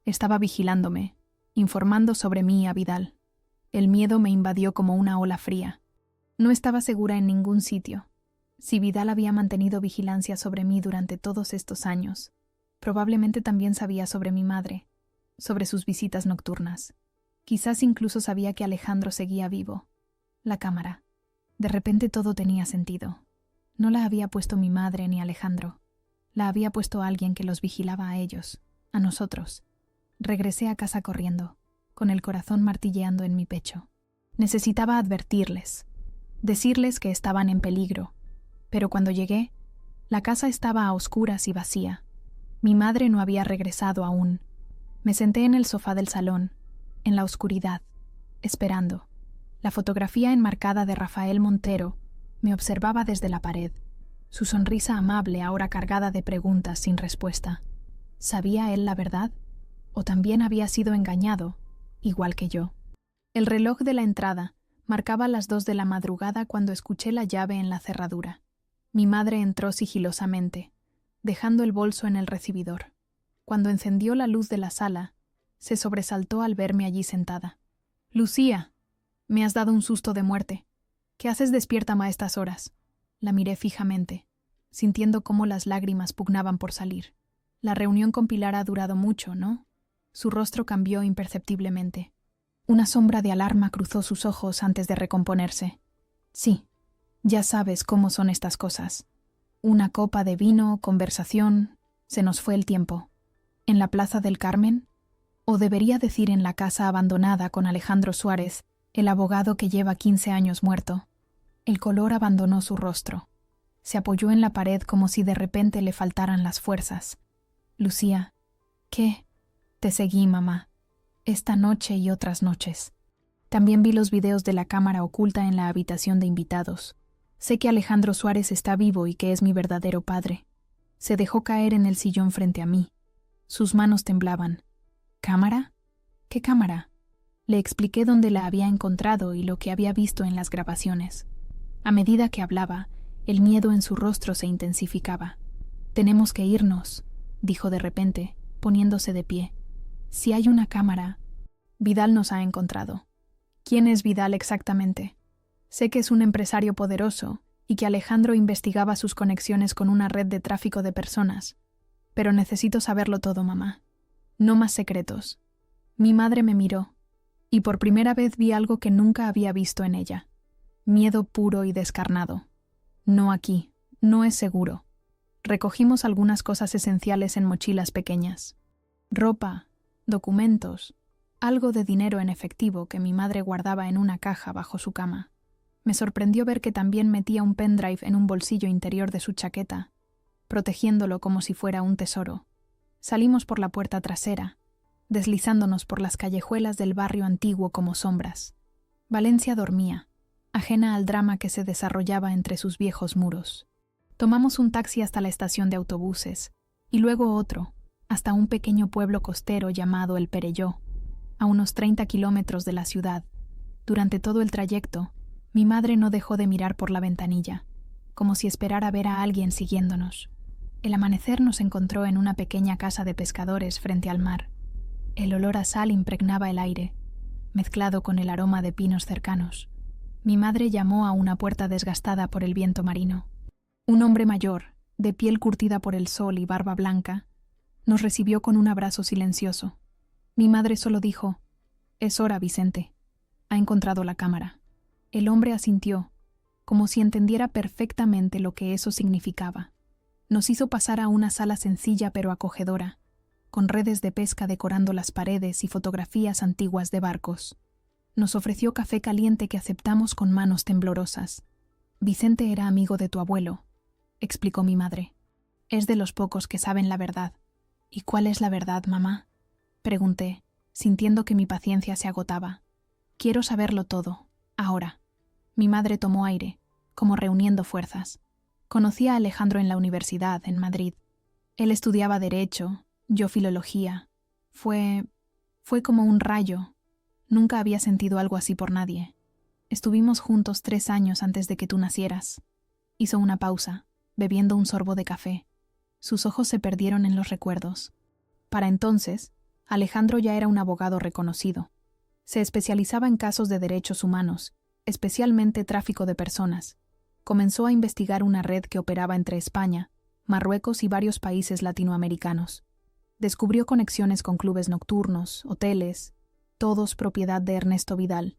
Estaba vigilándome, informando sobre mí a Vidal. El miedo me invadió como una ola fría. No estaba segura en ningún sitio. Si Vidal había mantenido vigilancia sobre mí durante todos estos años, probablemente también sabía sobre mi madre, sobre sus visitas nocturnas. Quizás incluso sabía que Alejandro seguía vivo. La cámara. De repente todo tenía sentido. No la había puesto mi madre ni Alejandro. La había puesto alguien que los vigilaba a ellos, a nosotros. Regresé a casa corriendo, con el corazón martilleando en mi pecho. Necesitaba advertirles, decirles que estaban en peligro. Pero cuando llegué, la casa estaba a oscuras y vacía. Mi madre no había regresado aún. Me senté en el sofá del salón, en la oscuridad, esperando. La fotografía enmarcada de Rafael Montero me observaba desde la pared, su sonrisa amable ahora cargada de preguntas sin respuesta. ¿Sabía él la verdad? ¿O también había sido engañado, igual que yo? El reloj de la entrada marcaba las 2 de la madrugada cuando escuché la llave en la cerradura. Mi madre entró sigilosamente, dejando el bolso en el recibidor. Cuando encendió la luz de la sala, se sobresaltó al verme allí sentada. «Lucía, me has dado un susto de muerte. ¿Qué haces despierta a estas horas?» La miré fijamente, sintiendo cómo las lágrimas pugnaban por salir. La reunión con Pilar ha durado mucho, ¿no? Su rostro cambió imperceptiblemente. Una sombra de alarma cruzó sus ojos antes de recomponerse. «Sí, ya sabes cómo son estas cosas. Una copa de vino, conversación, se nos fue el tiempo. ¿En la Plaza del Carmen? O debería decir en la casa abandonada con Alejandro Suárez, el abogado que lleva 15 años muerto». El color abandonó su rostro. Se apoyó en la pared como si de repente le faltaran las fuerzas. «Lucía, ¿qué?» «Te seguí, mamá. Esta noche y otras noches. También vi los videos de la cámara oculta en la habitación de invitados. Sé que Alejandro Suárez está vivo y que es mi verdadero padre». Se dejó caer en el sillón frente a mí. Sus manos temblaban. «¿Cámara? ¿Qué cámara?» Le expliqué dónde la había encontrado y lo que había visto en las grabaciones. A medida que hablaba, el miedo en su rostro se intensificaba. «Tenemos que irnos», dijo de repente, poniéndose de pie. «Si hay una cámara...» «Vidal nos ha encontrado». «¿Quién es Vidal exactamente?» «Sé que es un empresario poderoso y que Alejandro investigaba sus conexiones con una red de tráfico de personas. Pero necesito saberlo todo, mamá. No más secretos». Mi madre me miró, y por primera vez vi algo que nunca había visto en ella. Miedo puro y descarnado. «No aquí, no es seguro». Recogimos algunas cosas esenciales en mochilas pequeñas. Ropa, documentos, algo de dinero en efectivo que mi madre guardaba en una caja bajo su cama. Me sorprendió ver que también metía un pendrive en un bolsillo interior de su chaqueta, protegiéndolo como si fuera un tesoro. Salimos por la puerta trasera, deslizándonos por las callejuelas del barrio antiguo como sombras. Valencia dormía, ajena al drama que se desarrollaba entre sus viejos muros. Tomamos un taxi hasta la estación de autobuses, y luego otro, hasta un pequeño pueblo costero llamado El Perelló, a unos 30 kilómetros de la ciudad. Durante todo el trayecto, mi madre no dejó de mirar por la ventanilla, como si esperara ver a alguien siguiéndonos. El amanecer nos encontró en una pequeña casa de pescadores frente al mar. El olor a sal impregnaba el aire, mezclado con el aroma de pinos cercanos. Mi madre llamó a una puerta desgastada por el viento marino. Un hombre mayor, de piel curtida por el sol y barba blanca, nos recibió con un abrazo silencioso. Mi madre solo dijo: «Es hora, Vicente. Ha encontrado la cámara». El hombre asintió, como si entendiera perfectamente lo que eso significaba. Nos hizo pasar a una sala sencilla pero acogedora, con redes de pesca decorando las paredes y fotografías antiguas de barcos. Nos ofreció café caliente que aceptamos con manos temblorosas. «Vicente era amigo de tu abuelo», explicó mi madre. «Es de los pocos que saben la verdad». «¿Y cuál es la verdad, mamá?», pregunté, sintiendo que mi paciencia se agotaba. «Quiero saberlo todo, ahora». Mi madre tomó aire, como reuniendo fuerzas. Conocí a Alejandro en la universidad, en Madrid. Él estudiaba Derecho, yo Filología. Fue como un rayo. Nunca había sentido algo así por nadie. Estuvimos juntos 3 años antes de que tú nacieras. Hizo una pausa, bebiendo un sorbo de café. Sus ojos se perdieron en los recuerdos. Para entonces, Alejandro ya era un abogado reconocido. Se especializaba en casos de derechos humanos, especialmente tráfico de personas. Comenzó a investigar una red que operaba entre España, Marruecos y varios países latinoamericanos. Descubrió conexiones con clubes nocturnos, hoteles, todos propiedad de Ernesto Vidal.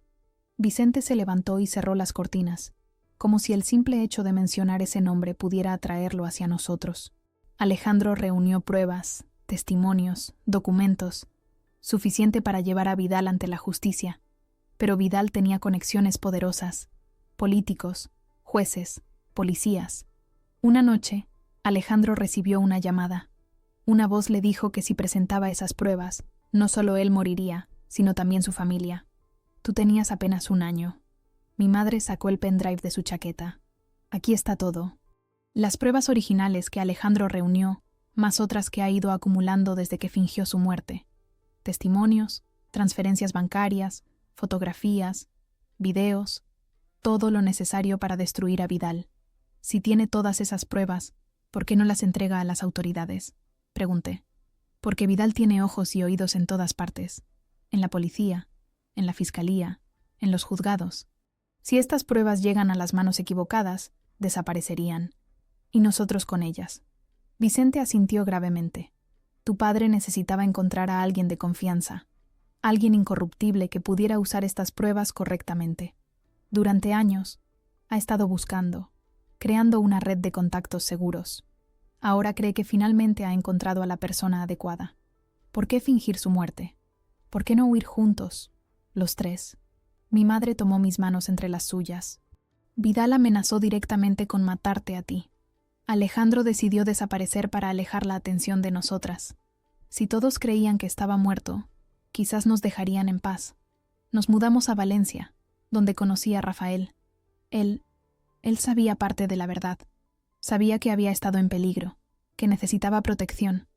Vicente se levantó y cerró las cortinas, como si el simple hecho de mencionar ese nombre pudiera atraerlo hacia nosotros. Alejandro reunió pruebas, testimonios, documentos, suficiente para llevar a Vidal ante la justicia. Pero Vidal tenía conexiones poderosas, políticos, jueces, policías. Una noche, Alejandro recibió una llamada. Una voz le dijo que si presentaba esas pruebas, no solo él moriría, sino también su familia. Tú tenías apenas 1 año. Mi madre sacó el pendrive de su chaqueta. Aquí está todo. Las pruebas originales que Alejandro reunió, más otras que ha ido acumulando desde que fingió su muerte. Testimonios, transferencias bancarias, fotografías, videos, todo lo necesario para destruir a Vidal. Si tiene todas esas pruebas, ¿por qué no las entrega a las autoridades? Pregunté. Porque Vidal tiene ojos y oídos en todas partes. En la policía, en la fiscalía, en los juzgados. Si estas pruebas llegan a las manos equivocadas, desaparecerían. Y nosotros con ellas. Vicente asintió gravemente. Tu padre necesitaba encontrar a alguien de confianza, alguien incorruptible que pudiera usar estas pruebas correctamente. Durante años, ha estado buscando, creando una red de contactos seguros. Ahora cree que finalmente ha encontrado a la persona adecuada. ¿Por qué fingir su muerte? ¿Por qué no huir juntos, los 3? Mi madre tomó mis manos entre las suyas. Vidal amenazó directamente con matarte a ti. Alejandro decidió desaparecer para alejar la atención de nosotras. Si todos creían que estaba muerto, quizás nos dejarían en paz. Nos mudamos a Valencia, donde conocí a Rafael. Él sabía parte de la verdad. Sabía que había estado en peligro, que necesitaba protección.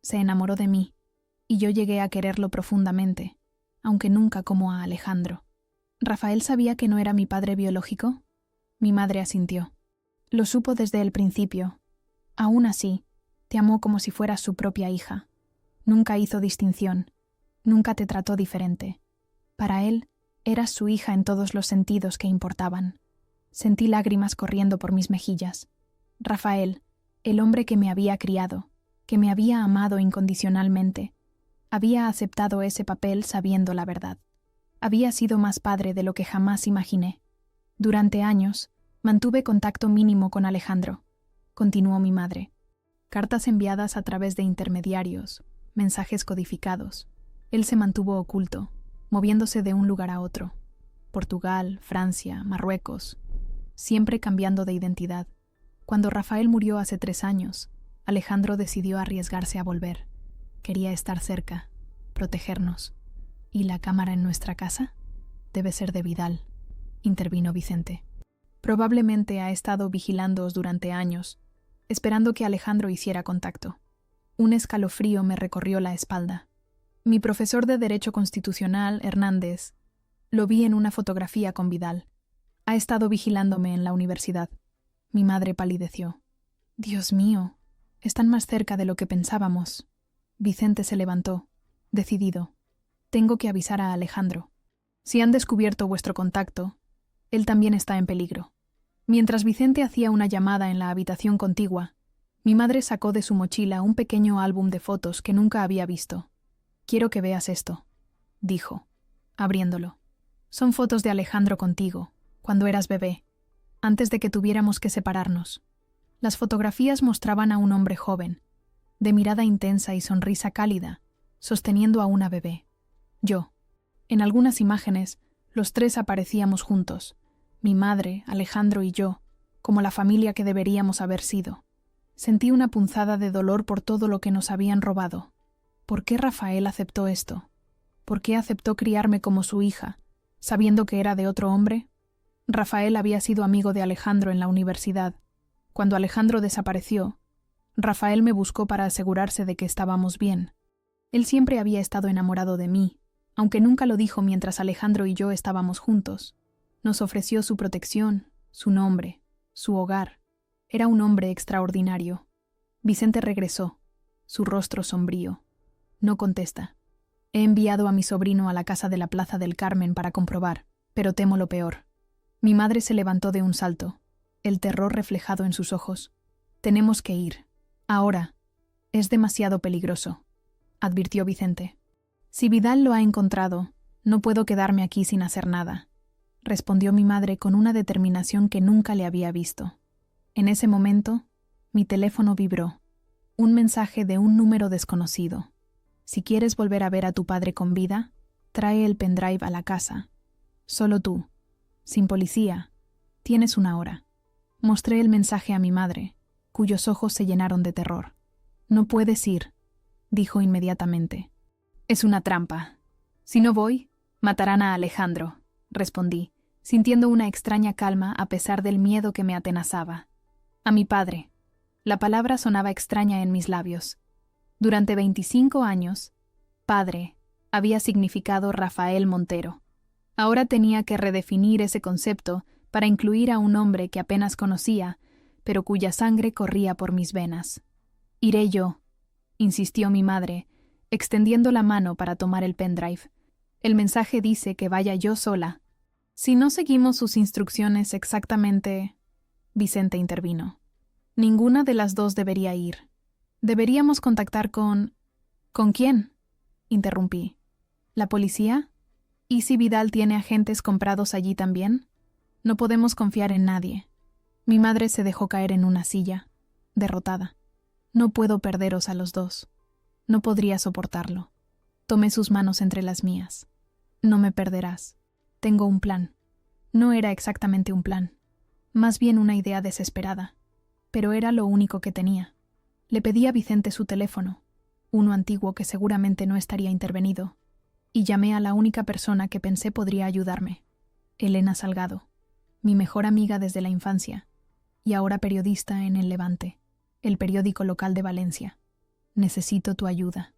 Se enamoró de mí, y yo llegué a quererlo profundamente, aunque nunca como a Alejandro. ¿Rafael sabía que no era mi padre biológico? Mi madre asintió. Lo supo desde el principio. Aún así, te amó como si fueras su propia hija. Nunca hizo distinción. Nunca te trató diferente. Para él, eras su hija en todos los sentidos que importaban. Sentí lágrimas corriendo por mis mejillas. Rafael, el hombre que me había criado, que me había amado incondicionalmente, había aceptado ese papel sabiendo la verdad. Había sido más padre de lo que jamás imaginé. Durante años, mantuve contacto mínimo con Alejandro, continuó mi madre. Cartas enviadas a través de intermediarios, mensajes codificados. Él se mantuvo oculto, moviéndose de un lugar a otro. Portugal, Francia, Marruecos, siempre cambiando de identidad. Cuando Rafael murió hace 3 años, Alejandro decidió arriesgarse a volver. Quería estar cerca, protegernos. ¿Y la cámara en nuestra casa? Debe ser de Vidal, intervino Vicente. Probablemente ha estado vigilándoos durante años, esperando que Alejandro hiciera contacto. Un escalofrío me recorrió la espalda. Mi profesor de Derecho Constitucional, Hernández, lo vi en una fotografía con Vidal. Ha estado vigilándome en la universidad. Mi madre palideció. Dios mío, están más cerca de lo que pensábamos. Vicente se levantó, decidido. Tengo que avisar a Alejandro. Si han descubierto vuestro contacto, él también está en peligro. Mientras Vicente hacía una llamada en la habitación contigua, mi madre sacó de su mochila un pequeño álbum de fotos que nunca había visto. Quiero que veas esto, dijo, abriéndolo. Son fotos de Alejandro contigo, cuando eras bebé, antes de que tuviéramos que separarnos. Las fotografías mostraban a un hombre joven, de mirada intensa y sonrisa cálida, sosteniendo a una bebé. Yo. En algunas imágenes, los 3 aparecíamos juntos, mi madre, Alejandro y yo, como la familia que deberíamos haber sido. Sentí una punzada de dolor por todo lo que nos habían robado. ¿Por qué Rafael aceptó esto? ¿Por qué aceptó criarme como su hija, sabiendo que era de otro hombre? Rafael había sido amigo de Alejandro en la universidad. Cuando Alejandro desapareció, Rafael me buscó para asegurarse de que estábamos bien. Él siempre había estado enamorado de mí, aunque nunca lo dijo mientras Alejandro y yo estábamos juntos. Nos ofreció su protección, su nombre, su hogar. Era un hombre extraordinario. Vicente regresó, su rostro sombrío. No contesta. He enviado a mi sobrino a la casa de la Plaza del Carmen para comprobar, pero temo lo peor. Mi madre se levantó de un salto, el terror reflejado en sus ojos. Tenemos que ir. Ahora. Es demasiado peligroso, advirtió Vicente. Si Vidal lo ha encontrado, no puedo quedarme aquí sin hacer nada, respondió mi madre con una determinación que nunca le había visto. En ese momento, mi teléfono vibró. Un mensaje de un número desconocido. Si quieres volver a ver a tu padre con vida, trae el pendrive a la casa. Solo tú. Sin policía. Tienes 1 hora. Mostré el mensaje a mi madre, cuyos ojos se llenaron de terror. No puedes ir, dijo inmediatamente. Es una trampa. Si no voy, matarán a Alejandro, respondí, sintiendo una extraña calma a pesar del miedo que me atenazaba. A mi padre. La palabra sonaba extraña en mis labios. Durante 25 años, padre había significado Rafael Montero. Ahora tenía que redefinir ese concepto para incluir a un hombre que apenas conocía, pero cuya sangre corría por mis venas. Iré yo, insistió mi madre, extendiendo la mano para tomar el pendrive. El mensaje dice que vaya yo sola. Si no seguimos sus instrucciones exactamente, Vicente intervino. Ninguna de las dos debería ir. Deberíamos contactar con... ¿Con quién?, interrumpí. ¿La policía? ¿Y si Vidal tiene agentes comprados allí también? No podemos confiar en nadie. Mi madre se dejó caer en una silla, derrotada. No puedo perderos a los dos. No podría soportarlo. Tomé sus manos entre las mías. No me perderás. Tengo un plan. No era exactamente un plan, más bien una idea desesperada, pero era lo único que tenía. Le pedí a Vicente su teléfono, uno antiguo que seguramente no estaría intervenido, y llamé a la única persona que pensé podría ayudarme, Elena Salgado, mi mejor amiga desde la infancia, y ahora periodista en El Levante, el periódico local de Valencia. Necesito tu ayuda,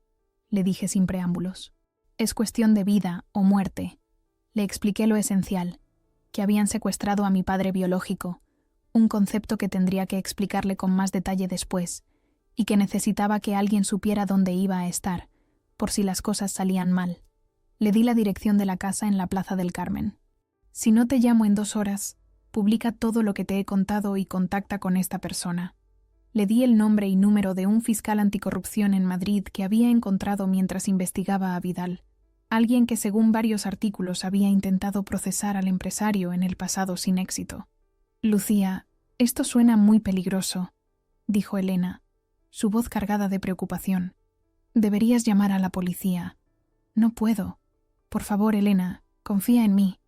le dije sin preámbulos. Es cuestión de vida o muerte. Le expliqué lo esencial, que habían secuestrado a mi padre biológico, un concepto que tendría que explicarle con más detalle después, y que necesitaba que alguien supiera dónde iba a estar, por si las cosas salían mal. Le di la dirección de la casa en la Plaza del Carmen. Si no te llamo en 2 horas, publica todo lo que te he contado y contacta con esta persona. Le di el nombre y número de un fiscal anticorrupción en Madrid que había encontrado mientras investigaba a Vidal, alguien que según varios artículos había intentado procesar al empresario en el pasado sin éxito. Lucía, esto suena muy peligroso, dijo Elena, su voz cargada de preocupación. Deberías llamar a la policía. No puedo. Por favor, Elena, confía en mí.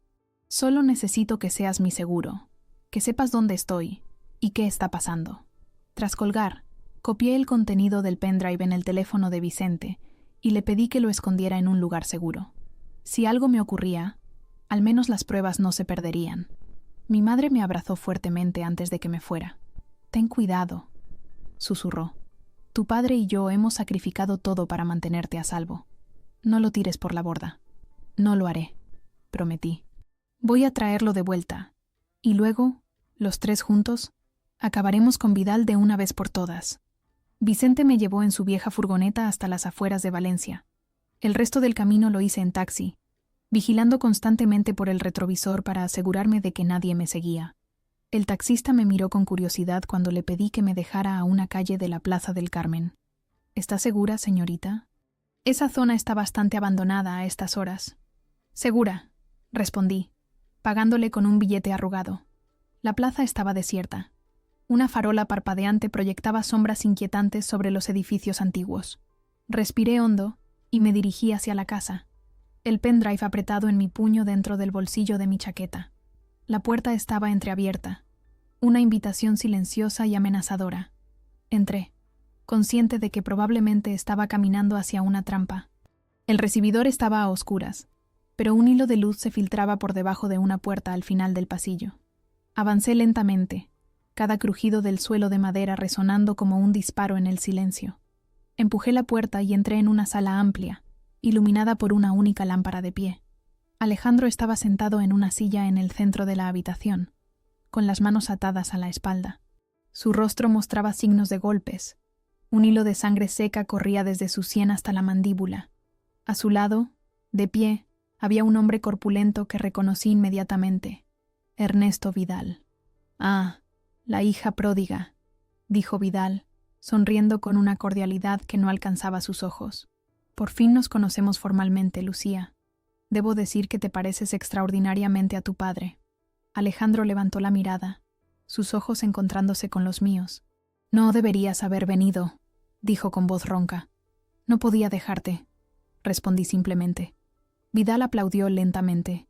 Solo necesito que seas mi seguro, que sepas dónde estoy y qué está pasando. Tras colgar, copié el contenido del pendrive en el teléfono de Vicente y le pedí que lo escondiera en un lugar seguro. Si algo me ocurría, al menos las pruebas no se perderían. Mi madre me abrazó fuertemente antes de que me fuera. Ten cuidado, susurró. Tu padre y yo hemos sacrificado todo para mantenerte a salvo. No lo tires por la borda. No lo haré, prometí. Voy a traerlo de vuelta, y luego, los 3 juntos, acabaremos con Vidal de una vez por todas. Vicente me llevó en su vieja furgoneta hasta las afueras de Valencia. El resto del camino lo hice en taxi, vigilando constantemente por el retrovisor para asegurarme de que nadie me seguía. El taxista me miró con curiosidad cuando le pedí que me dejara a una calle de la Plaza del Carmen. ¿Está segura, señorita? Esa zona está bastante abandonada a estas horas. Segura, respondí, pagándole con un billete arrugado. La plaza estaba desierta. Una farola parpadeante proyectaba sombras inquietantes sobre los edificios antiguos. Respiré hondo y me dirigí hacia la casa, el pendrive apretado en mi puño dentro del bolsillo de mi chaqueta. La puerta estaba entreabierta, una invitación silenciosa y amenazadora. Entré, consciente de que probablemente estaba caminando hacia una trampa. El recibidor estaba a oscuras, pero un hilo de luz se filtraba por debajo de una puerta al final del pasillo. Avancé lentamente, cada crujido del suelo de madera resonando como un disparo en el silencio. Empujé la puerta y entré en una sala amplia, iluminada por una única lámpara de pie. Alejandro estaba sentado en una silla en el centro de la habitación, con las manos atadas a la espalda. Su rostro mostraba signos de golpes. Un hilo de sangre seca corría desde su sien hasta la mandíbula. A su lado, de pie, había un hombre corpulento que reconocí inmediatamente. Ernesto Vidal. «Ah, la hija pródiga», dijo Vidal, sonriendo con una cordialidad que no alcanzaba sus ojos. «Por fin nos conocemos formalmente, Lucía. Debo decir que te pareces extraordinariamente a tu padre». Alejandro levantó la mirada, sus ojos encontrándose con los míos. «No deberías haber venido», dijo con voz ronca. «No podía dejarte», respondí simplemente. Vidal aplaudió lentamente.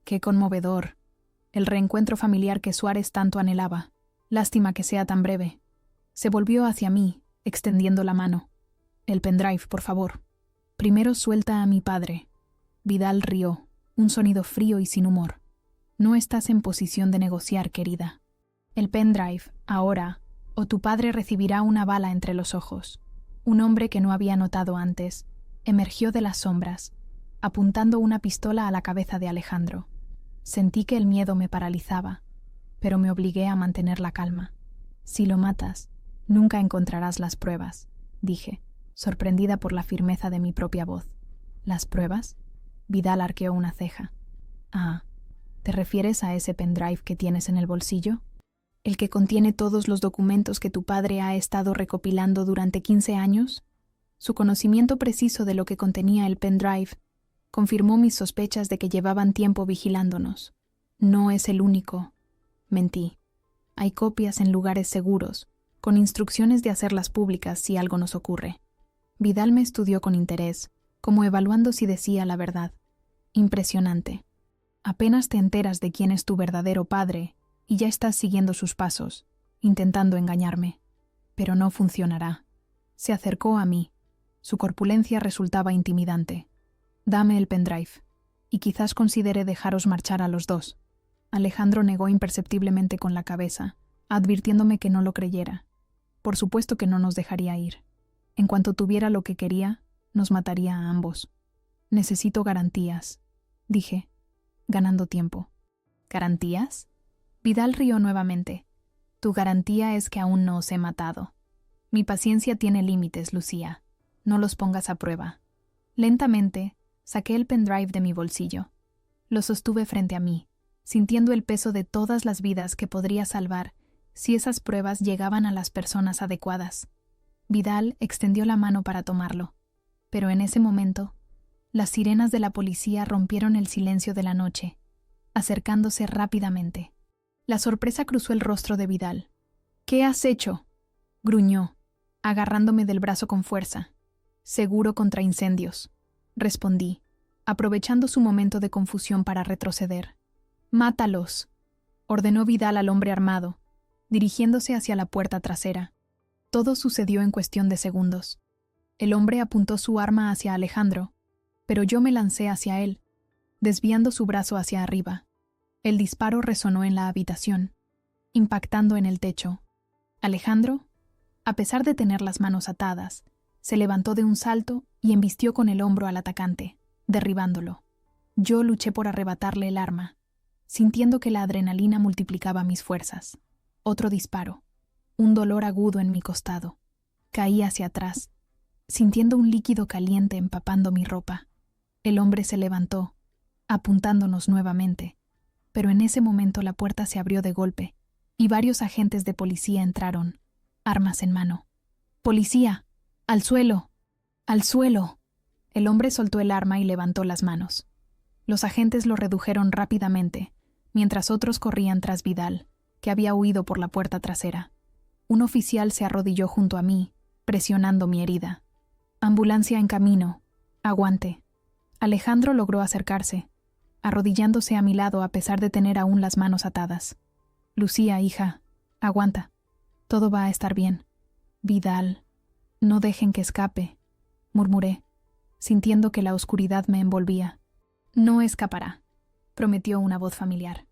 «Qué conmovedor. El reencuentro familiar que Suárez tanto anhelaba. Lástima que sea tan breve». Se volvió hacia mí, extendiendo la mano. «El pendrive, por favor». «Primero suelta a mi padre». Vidal rió, un sonido frío y sin humor. «No estás en posición de negociar, querida. El pendrive, ahora, o tu padre recibirá una bala entre los ojos». Un hombre que no había notado antes emergió de las sombras, apuntando una pistola a la cabeza de Alejandro. Sentí que el miedo me paralizaba, pero me obligué a mantener la calma. «Si lo matas, nunca encontrarás las pruebas», dije, sorprendida por la firmeza de mi propia voz. «¿Las pruebas?». Vidal arqueó una ceja. «Ah, ¿te refieres a ese pendrive que tienes en el bolsillo? ¿El que contiene todos los documentos que tu padre ha estado recopilando durante 15 años? Su conocimiento preciso de lo que contenía el pendrive confirmó mis sospechas de que llevaban tiempo vigilándonos. No es el único. Mentí. Hay copias en lugares seguros, con instrucciones de hacerlas públicas si algo nos ocurre». Vidal me estudió con interés, como evaluando si decía la verdad. «Impresionante. Apenas te enteras de quién es tu verdadero padre y ya estás siguiendo sus pasos, intentando engañarme. Pero no funcionará». Se acercó a mí. Su corpulencia resultaba intimidante. «Dame el pendrive, y quizás considere dejaros marchar a los dos». Alejandro negó imperceptiblemente con la cabeza, advirtiéndome que no lo creyera. Por supuesto que no nos dejaría ir. En cuanto tuviera lo que quería, nos mataría a ambos. «Necesito garantías», dije, ganando tiempo. «¿Garantías?». Vidal rió nuevamente. «Tu garantía es que aún no os he matado. Mi paciencia tiene límites, Lucía. No los pongas a prueba». Lentamente, saqué el pendrive de mi bolsillo. Lo sostuve frente a mí, sintiendo el peso de todas las vidas que podría salvar si esas pruebas llegaban a las personas adecuadas. Vidal extendió la mano para tomarlo, pero en ese momento, las sirenas de la policía rompieron el silencio de la noche, acercándose rápidamente. La sorpresa cruzó el rostro de Vidal. «¿Qué has hecho?», gruñó, agarrándome del brazo con fuerza. «Seguro contra incendios», respondí, aprovechando su momento de confusión para retroceder. «Mátalos», ordenó Vidal al hombre armado, dirigiéndose hacia la puerta trasera. Todo sucedió en cuestión de segundos. El hombre apuntó su arma hacia Alejandro, pero yo me lancé hacia él, desviando su brazo hacia arriba. El disparo resonó en la habitación, impactando en el techo. Alejandro, a pesar de tener las manos atadas, se levantó de un salto y embistió con el hombro al atacante, derribándolo. Yo luché por arrebatarle el arma, sintiendo que la adrenalina multiplicaba mis fuerzas. Otro disparo. Un dolor agudo en mi costado. Caí hacia atrás, sintiendo un líquido caliente empapando mi ropa. El hombre se levantó, apuntándonos nuevamente, pero en ese momento la puerta se abrió de golpe y varios agentes de policía entraron, armas en mano. «¡Policía! ¡Al suelo! ¡Al suelo!». El hombre soltó el arma y levantó las manos. Los agentes lo redujeron rápidamente, mientras otros corrían tras Vidal, que había huido por la puerta trasera. Un oficial se arrodilló junto a mí, presionando mi herida. «Ambulancia en camino. Aguante». Alejandro logró acercarse, arrodillándose a mi lado a pesar de tener aún las manos atadas. «Lucía, hija, aguanta. Todo va a estar bien». «Vidal, no dejen que escape», murmuré, sintiendo que la oscuridad me envolvía. No escapará, prometió una voz familiar.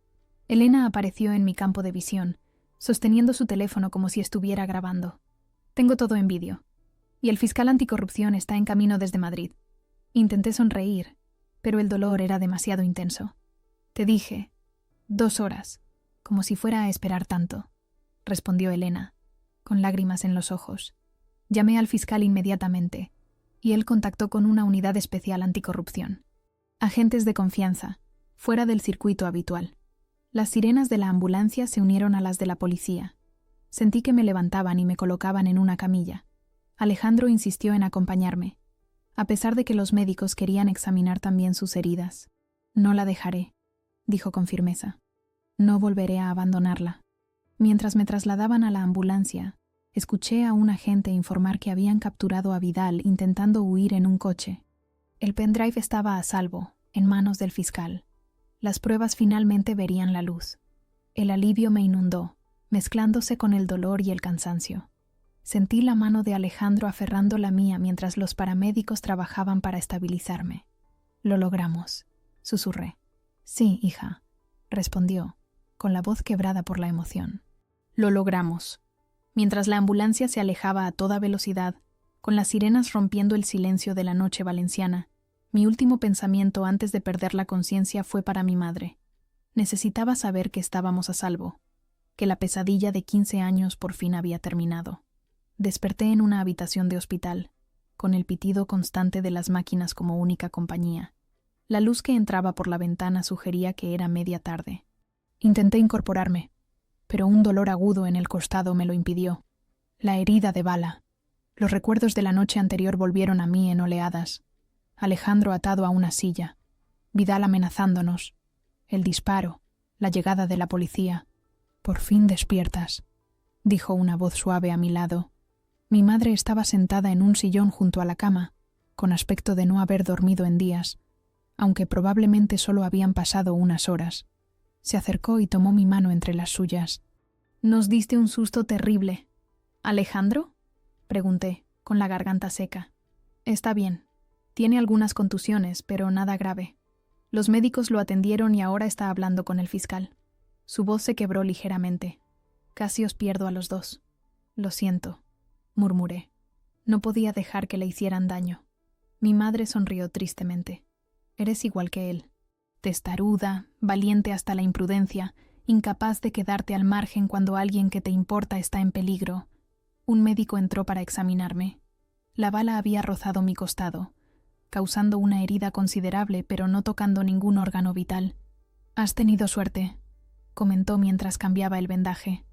Elena apareció en mi campo de visión, sosteniendo su teléfono como si estuviera grabando. Tengo todo en vídeo. Y el fiscal anticorrupción está en camino desde Madrid. Intenté sonreír, pero el dolor era demasiado intenso. Te dije, 2 horas, como si fuera a esperar tanto, respondió Elena, con lágrimas en los ojos. Llamé al fiscal inmediatamente, y él contactó con una unidad especial anticorrupción. Agentes de confianza, fuera del circuito habitual. Las sirenas de la ambulancia se unieron a las de la policía. Sentí que me levantaban y me colocaban en una camilla. Alejandro insistió en acompañarme, a pesar de que los médicos querían examinar también sus heridas. No la dejaré, dijo con firmeza. No volveré a abandonarla. Mientras me trasladaban a la ambulancia, escuché a un agente informar que habían capturado a Vidal intentando huir en un coche. El pendrive estaba a salvo, en manos del fiscal. Las pruebas finalmente verían la luz. El alivio me inundó, mezclándose con el dolor y el cansancio. Sentí la mano de Alejandro aferrando la mía mientras los paramédicos trabajaban para estabilizarme. Lo logramos, susurré. Sí, hija, respondió, con la voz quebrada por la emoción. Lo logramos. Mientras la ambulancia se alejaba a toda velocidad, con las sirenas rompiendo el silencio de la noche valenciana, mi último pensamiento antes de perder la conciencia fue para mi madre. Necesitaba saber que estábamos a salvo, que la pesadilla de 15 años por fin había terminado. Desperté en una habitación de hospital, con el pitido constante de las máquinas como única compañía. La luz que entraba por la ventana sugería que era media tarde. Intenté incorporarme, pero un dolor agudo en el costado me lo impidió. La herida de bala. Los recuerdos de la noche anterior volvieron a mí en oleadas. Alejandro atado a una silla, Vidal amenazándonos, el disparo, la llegada de la policía. «Por fin despiertas», dijo una voz suave a mi lado. Mi madre estaba sentada en un sillón junto a la cama, con aspecto de no haber dormido en días, aunque probablemente solo habían pasado unas horas. Se acercó y tomó mi mano entre las suyas. «Nos diste un susto terrible». «¿Alejandro?», pregunté, con la garganta seca. «Está bien. Tiene algunas contusiones, pero nada grave. Los médicos lo atendieron y ahora está hablando con el fiscal». Su voz se quebró ligeramente. «Casi os pierdo a los dos». «Lo siento», murmuré. No podía dejar que le hicieran daño. Mi madre sonrió tristemente. «Eres igual que él. Testaruda, valiente hasta la imprudencia, incapaz de quedarte al margen cuando alguien que te importa está en peligro». Un médico entró para examinarme. La bala había rozado mi costado, causando una herida considerable, pero no tocando ningún órgano vital. «Has tenido suerte», comentó mientras cambiaba el vendaje.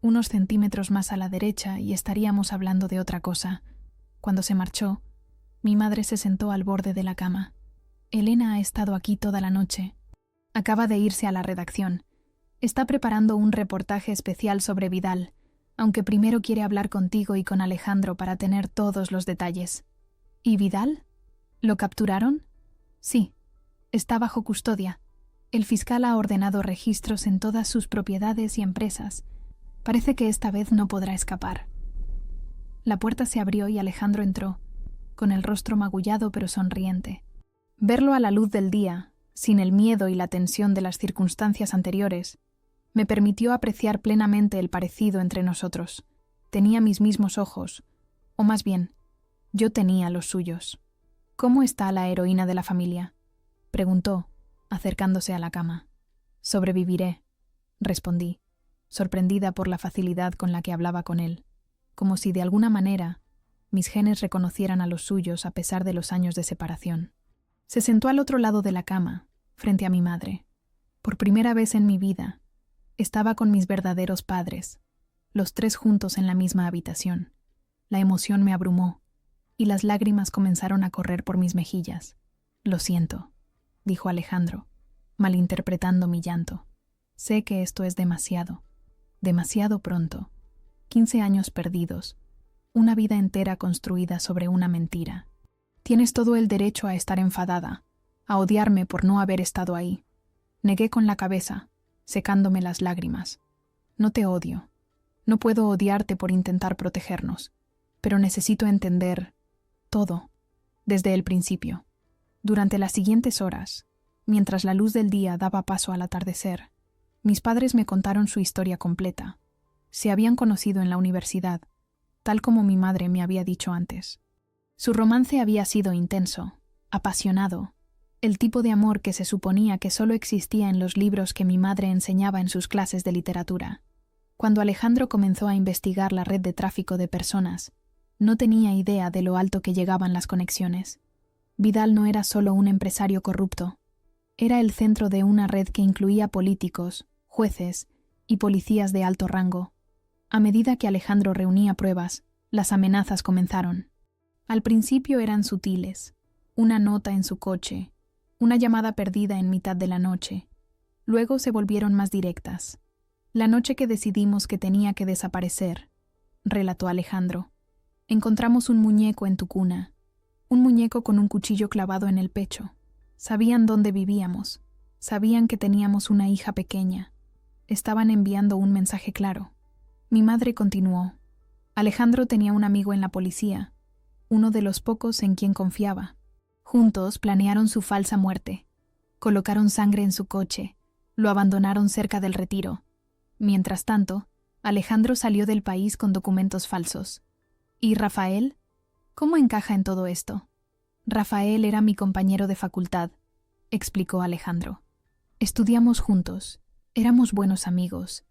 «Unos centímetros más a la derecha y estaríamos hablando de otra cosa». Cuando se marchó, mi madre se sentó al borde de la cama. «Elena ha estado aquí toda la noche. Acaba de irse a la redacción. Está preparando un reportaje especial sobre Vidal, aunque primero quiere hablar contigo y con Alejandro para tener todos los detalles». «¿Y Vidal? ¿Lo capturaron?» «Sí. Está bajo custodia. El fiscal ha ordenado registros en todas sus propiedades y empresas. Parece que esta vez no podrá escapar». La puerta se abrió y Alejandro entró, con el rostro magullado pero sonriente. Verlo a la luz del día, sin el miedo y la tensión de las circunstancias anteriores, me permitió apreciar plenamente el parecido entre nosotros. Tenía mis mismos ojos, o más bien, yo tenía los suyos. «¿Cómo está la heroína de la familia?», preguntó, acercándose a la cama. «Sobreviviré», respondí, sorprendida por la facilidad con la que hablaba con él, como si de alguna manera mis genes reconocieran a los suyos a pesar de los años de separación. Se sentó al otro lado de la cama, frente a mi madre. Por primera vez en mi vida, estaba con mis verdaderos padres, los tres juntos en la misma habitación. La emoción me abrumó, y las lágrimas comenzaron a correr por mis mejillas. «Lo siento», dijo Alejandro, malinterpretando mi llanto. «Sé que esto es demasiado pronto. 15 años perdidos, una vida entera construida sobre una mentira. Tienes todo el derecho a estar enfadada, a odiarme por no haber estado ahí». Negué con la cabeza, secándome las lágrimas. «No te odio. No puedo odiarte por intentar protegernos, pero necesito entender todo, desde el principio». Durante las siguientes horas, Mientras la luz del día daba paso al atardecer, mis padres me contaron su historia completa. Se habían conocido en la universidad, tal como mi madre me había dicho antes. Su romance había sido intenso, apasionado, el tipo de amor que se suponía que solo existía en los libros que mi madre enseñaba en sus clases de literatura. Cuando Alejandro comenzó a investigar la red de tráfico de personas, no tenía idea de lo alto que llegaban las conexiones. Vidal no era solo un empresario corrupto, era el centro de una red que incluía políticos, jueces y policías de alto rango. A medida que Alejandro reunía pruebas, las amenazas comenzaron. Al principio eran sutiles, una nota en su coche, una llamada perdida en mitad de la noche. Luego se volvieron más directas. La noche que decidimos que tenía que desaparecer, relató Alejandro, encontramos un muñeco en tu cuna, un muñeco con un cuchillo clavado en el pecho. Sabían dónde vivíamos, sabían que teníamos una hija pequeña. Estaban enviando un mensaje claro. Mi madre continuó. Alejandro tenía un amigo en la policía, uno de los pocos en quien confiaba. Juntos planearon su falsa muerte. Colocaron sangre en su coche, lo abandonaron cerca del retiro. Mientras tanto, Alejandro salió del país con documentos falsos. ¿Y Rafael? ¿Cómo encaja en todo esto? Rafael era mi compañero de facultad, explicó Alejandro. Estudiamos juntos, éramos buenos amigos.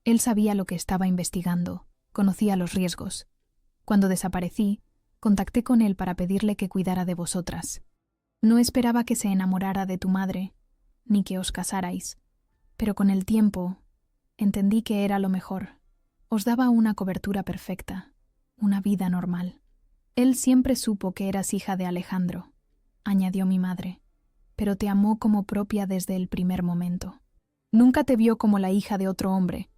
Él sabía lo que estaba investigando, conocía los riesgos. Cuando desaparecí, contacté con él para pedirle que cuidara de vosotras. No esperaba que se enamorara de tu madre, ni que os casarais, pero con el tiempo entendí que era lo mejor. Os daba una cobertura perfecta, una vida normal. Él siempre supo que eras hija de Alejandro, añadió mi madre, pero te amó como propia desde el primer momento. Nunca te vio como la hija de otro hombre,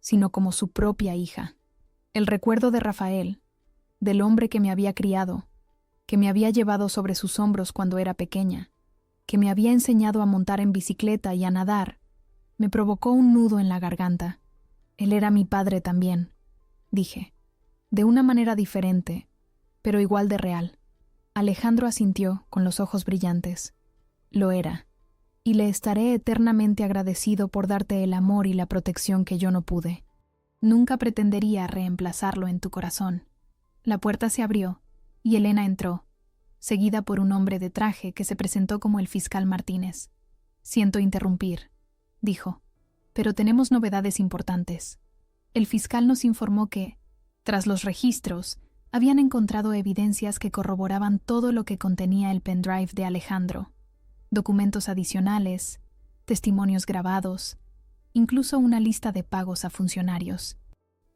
sino como su propia hija. El recuerdo de Rafael, del hombre que me había criado, que me había llevado sobre sus hombros cuando era pequeña, que me había enseñado a montar en bicicleta y a nadar, me provocó un nudo en la garganta. Él era mi padre también, dije, de una manera diferente, pero igual de real. Alejandro asintió con los ojos brillantes. Lo era, y le estaré eternamente agradecido por darte el amor y la protección que yo no pude. Nunca pretendería reemplazarlo en tu corazón. La puerta se abrió, y Elena entró, seguida por un hombre de traje que se presentó como el fiscal Martínez. Siento interrumpir, dijo, pero tenemos novedades importantes. El fiscal nos informó que, tras los registros, habían encontrado evidencias que corroboraban todo lo que contenía el pendrive de Alejandro. Documentos adicionales, testimonios grabados, incluso una lista de pagos a funcionarios.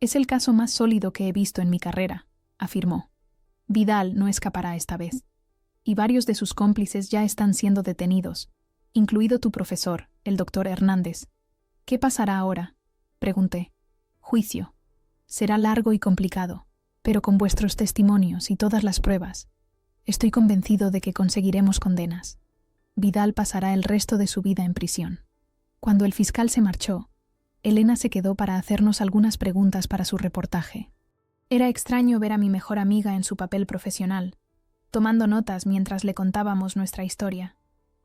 Es el caso más sólido que he visto en mi carrera, afirmó. Vidal no escapará esta vez, y varios de sus cómplices ya están siendo detenidos, incluido tu profesor, el doctor Hernández. ¿Qué pasará ahora?, pregunté. Juicio. Será largo y complicado, pero con vuestros testimonios y todas las pruebas, estoy convencido de que conseguiremos condenas. Vidal pasará el resto de su vida en prisión. Cuando el fiscal se marchó, Elena se quedó para hacernos algunas preguntas para su reportaje. Era extraño ver a mi mejor amiga en su papel profesional, tomando notas mientras le contábamos nuestra historia.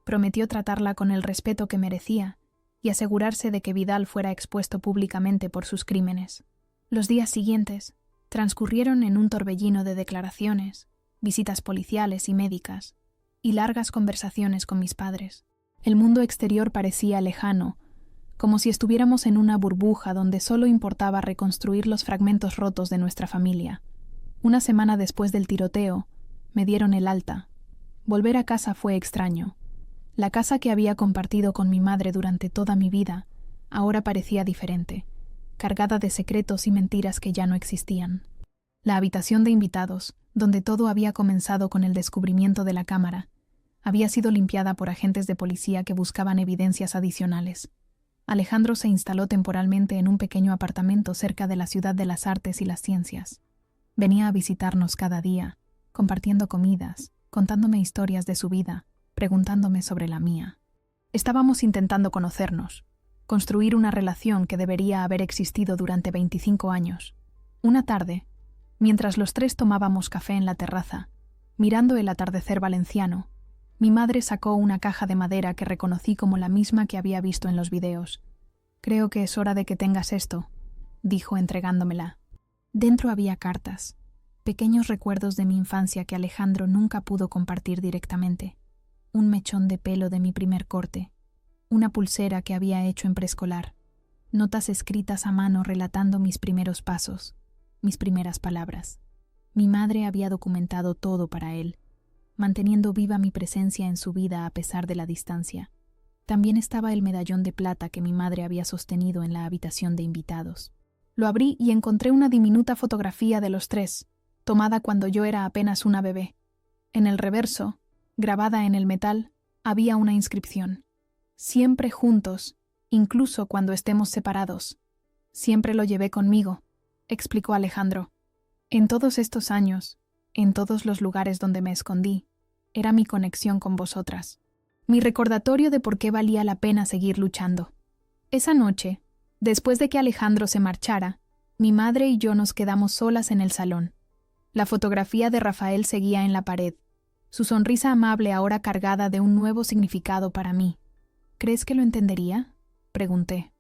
Prometió tratarla con el respeto que merecía y asegurarse de que Vidal fuera expuesto públicamente por sus crímenes. Los días siguientes transcurrieron en un torbellino de declaraciones, visitas policiales y médicas, y largas conversaciones con mis padres. El mundo exterior parecía lejano, como si estuviéramos en una burbuja donde solo importaba reconstruir los fragmentos rotos de nuestra familia. Una semana después del tiroteo, me dieron el alta. Volver a casa fue extraño. La casa que había compartido con mi madre durante toda mi vida ahora parecía diferente, cargada de secretos y mentiras que ya no existían. La habitación de invitados, donde todo había comenzado con el descubrimiento de la cámara, había sido limpiada por agentes de policía que buscaban evidencias adicionales. Alejandro se instaló temporalmente en un pequeño apartamento cerca de la Ciudad de las Artes y las Ciencias. Venía a visitarnos cada día, compartiendo comidas, contándome historias de su vida, preguntándome sobre la mía. Estábamos intentando conocernos, construir una relación que debería haber existido durante 25 años. Una tarde, mientras los tres tomábamos café en la terraza, mirando el atardecer valenciano, Mi madre sacó una caja de madera que reconocí como la misma que había visto en los videos. «Creo que es hora de que tengas esto», dijo entregándomela. Dentro había cartas, pequeños recuerdos de mi infancia que Alejandro nunca pudo compartir directamente. Un mechón de pelo de mi primer corte, una pulsera que había hecho en preescolar, notas escritas a mano relatando mis primeros pasos, mis primeras palabras. Mi madre había documentado todo para él, manteniendo viva mi presencia en su vida a pesar de la distancia. También estaba el medallón de plata que mi madre había sostenido en la habitación de invitados. Lo abrí y encontré una diminuta fotografía de los tres, tomada cuando yo era apenas una bebé. En el reverso, grabada en el metal, había una inscripción: «Siempre juntos, incluso cuando estemos separados». «Siempre lo llevé conmigo», explicó Alejandro. «En todos estos años, en todos los lugares donde me escondí, era mi conexión con vosotras. Mi recordatorio de por qué valía la pena seguir luchando». Esa noche, después de que Alejandro se marchara, mi madre y yo nos quedamos solas en el salón. La fotografía de Rafael seguía en la pared, su sonrisa amable ahora cargada de un nuevo significado para mí. «¿Crees que lo entendería?», pregunté.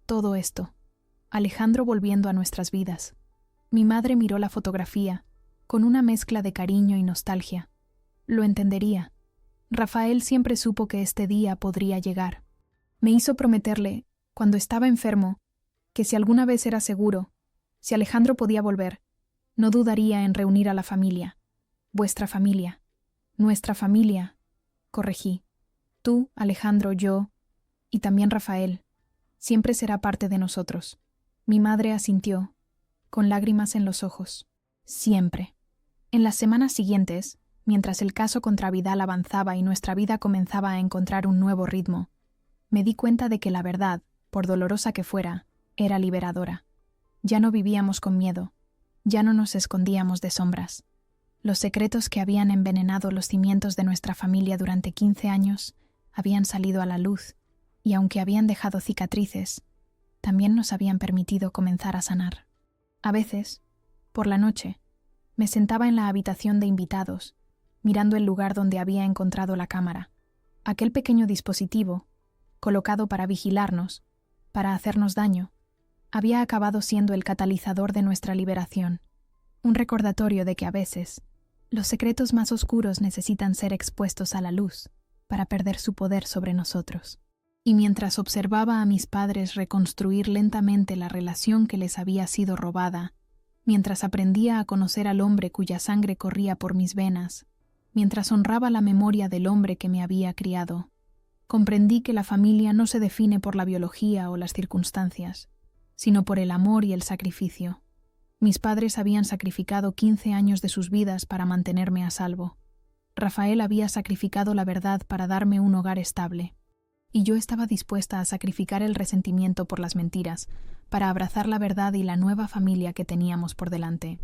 «Todo esto. Alejandro volviendo a nuestras vidas». Mi madre miró la fotografía, con una mezcla de cariño y nostalgia. «Lo entendería. Rafael siempre supo que este día podría llegar. Me hizo prometerle, cuando estaba enfermo, que si alguna vez era seguro, si Alejandro podía volver, no dudaría en reunir a la familia. Vuestra familia. Nuestra familia», corregí. «Tú, Alejandro, yo, y también Rafael. Siempre será parte de nosotros». Mi madre asintió, con lágrimas en los ojos. «Siempre». En las semanas siguientes, mientras el caso contra Vidal avanzaba y nuestra vida comenzaba a encontrar un nuevo ritmo, me di cuenta de que la verdad, por dolorosa que fuera, era liberadora. Ya no vivíamos con miedo, ya no nos escondíamos de sombras. Los secretos que habían envenenado los cimientos de nuestra familia durante 15 años habían salido a la luz, y aunque habían dejado cicatrices, también nos habían permitido comenzar a sanar. A veces, por la noche, me sentaba en la habitación de invitados, mirando el lugar donde había encontrado la cámara. Aquel pequeño dispositivo, colocado para vigilarnos, para hacernos daño, había acabado siendo el catalizador de nuestra liberación, un recordatorio de que a veces los secretos más oscuros necesitan ser expuestos a la luz para perder su poder sobre nosotros. Y mientras observaba a mis padres reconstruir lentamente la relación que les había sido robada, mientras aprendía a conocer al hombre cuya sangre corría por mis venas, mientras honraba la memoria del hombre que me había criado, comprendí que la familia no se define por la biología o las circunstancias, sino por el amor y el sacrificio. Mis padres habían sacrificado 15 años de sus vidas para mantenerme a salvo. Rafael había sacrificado la verdad para darme un hogar estable. Y yo estaba dispuesta a sacrificar el resentimiento por las mentiras, para abrazar la verdad y la nueva familia que teníamos por delante.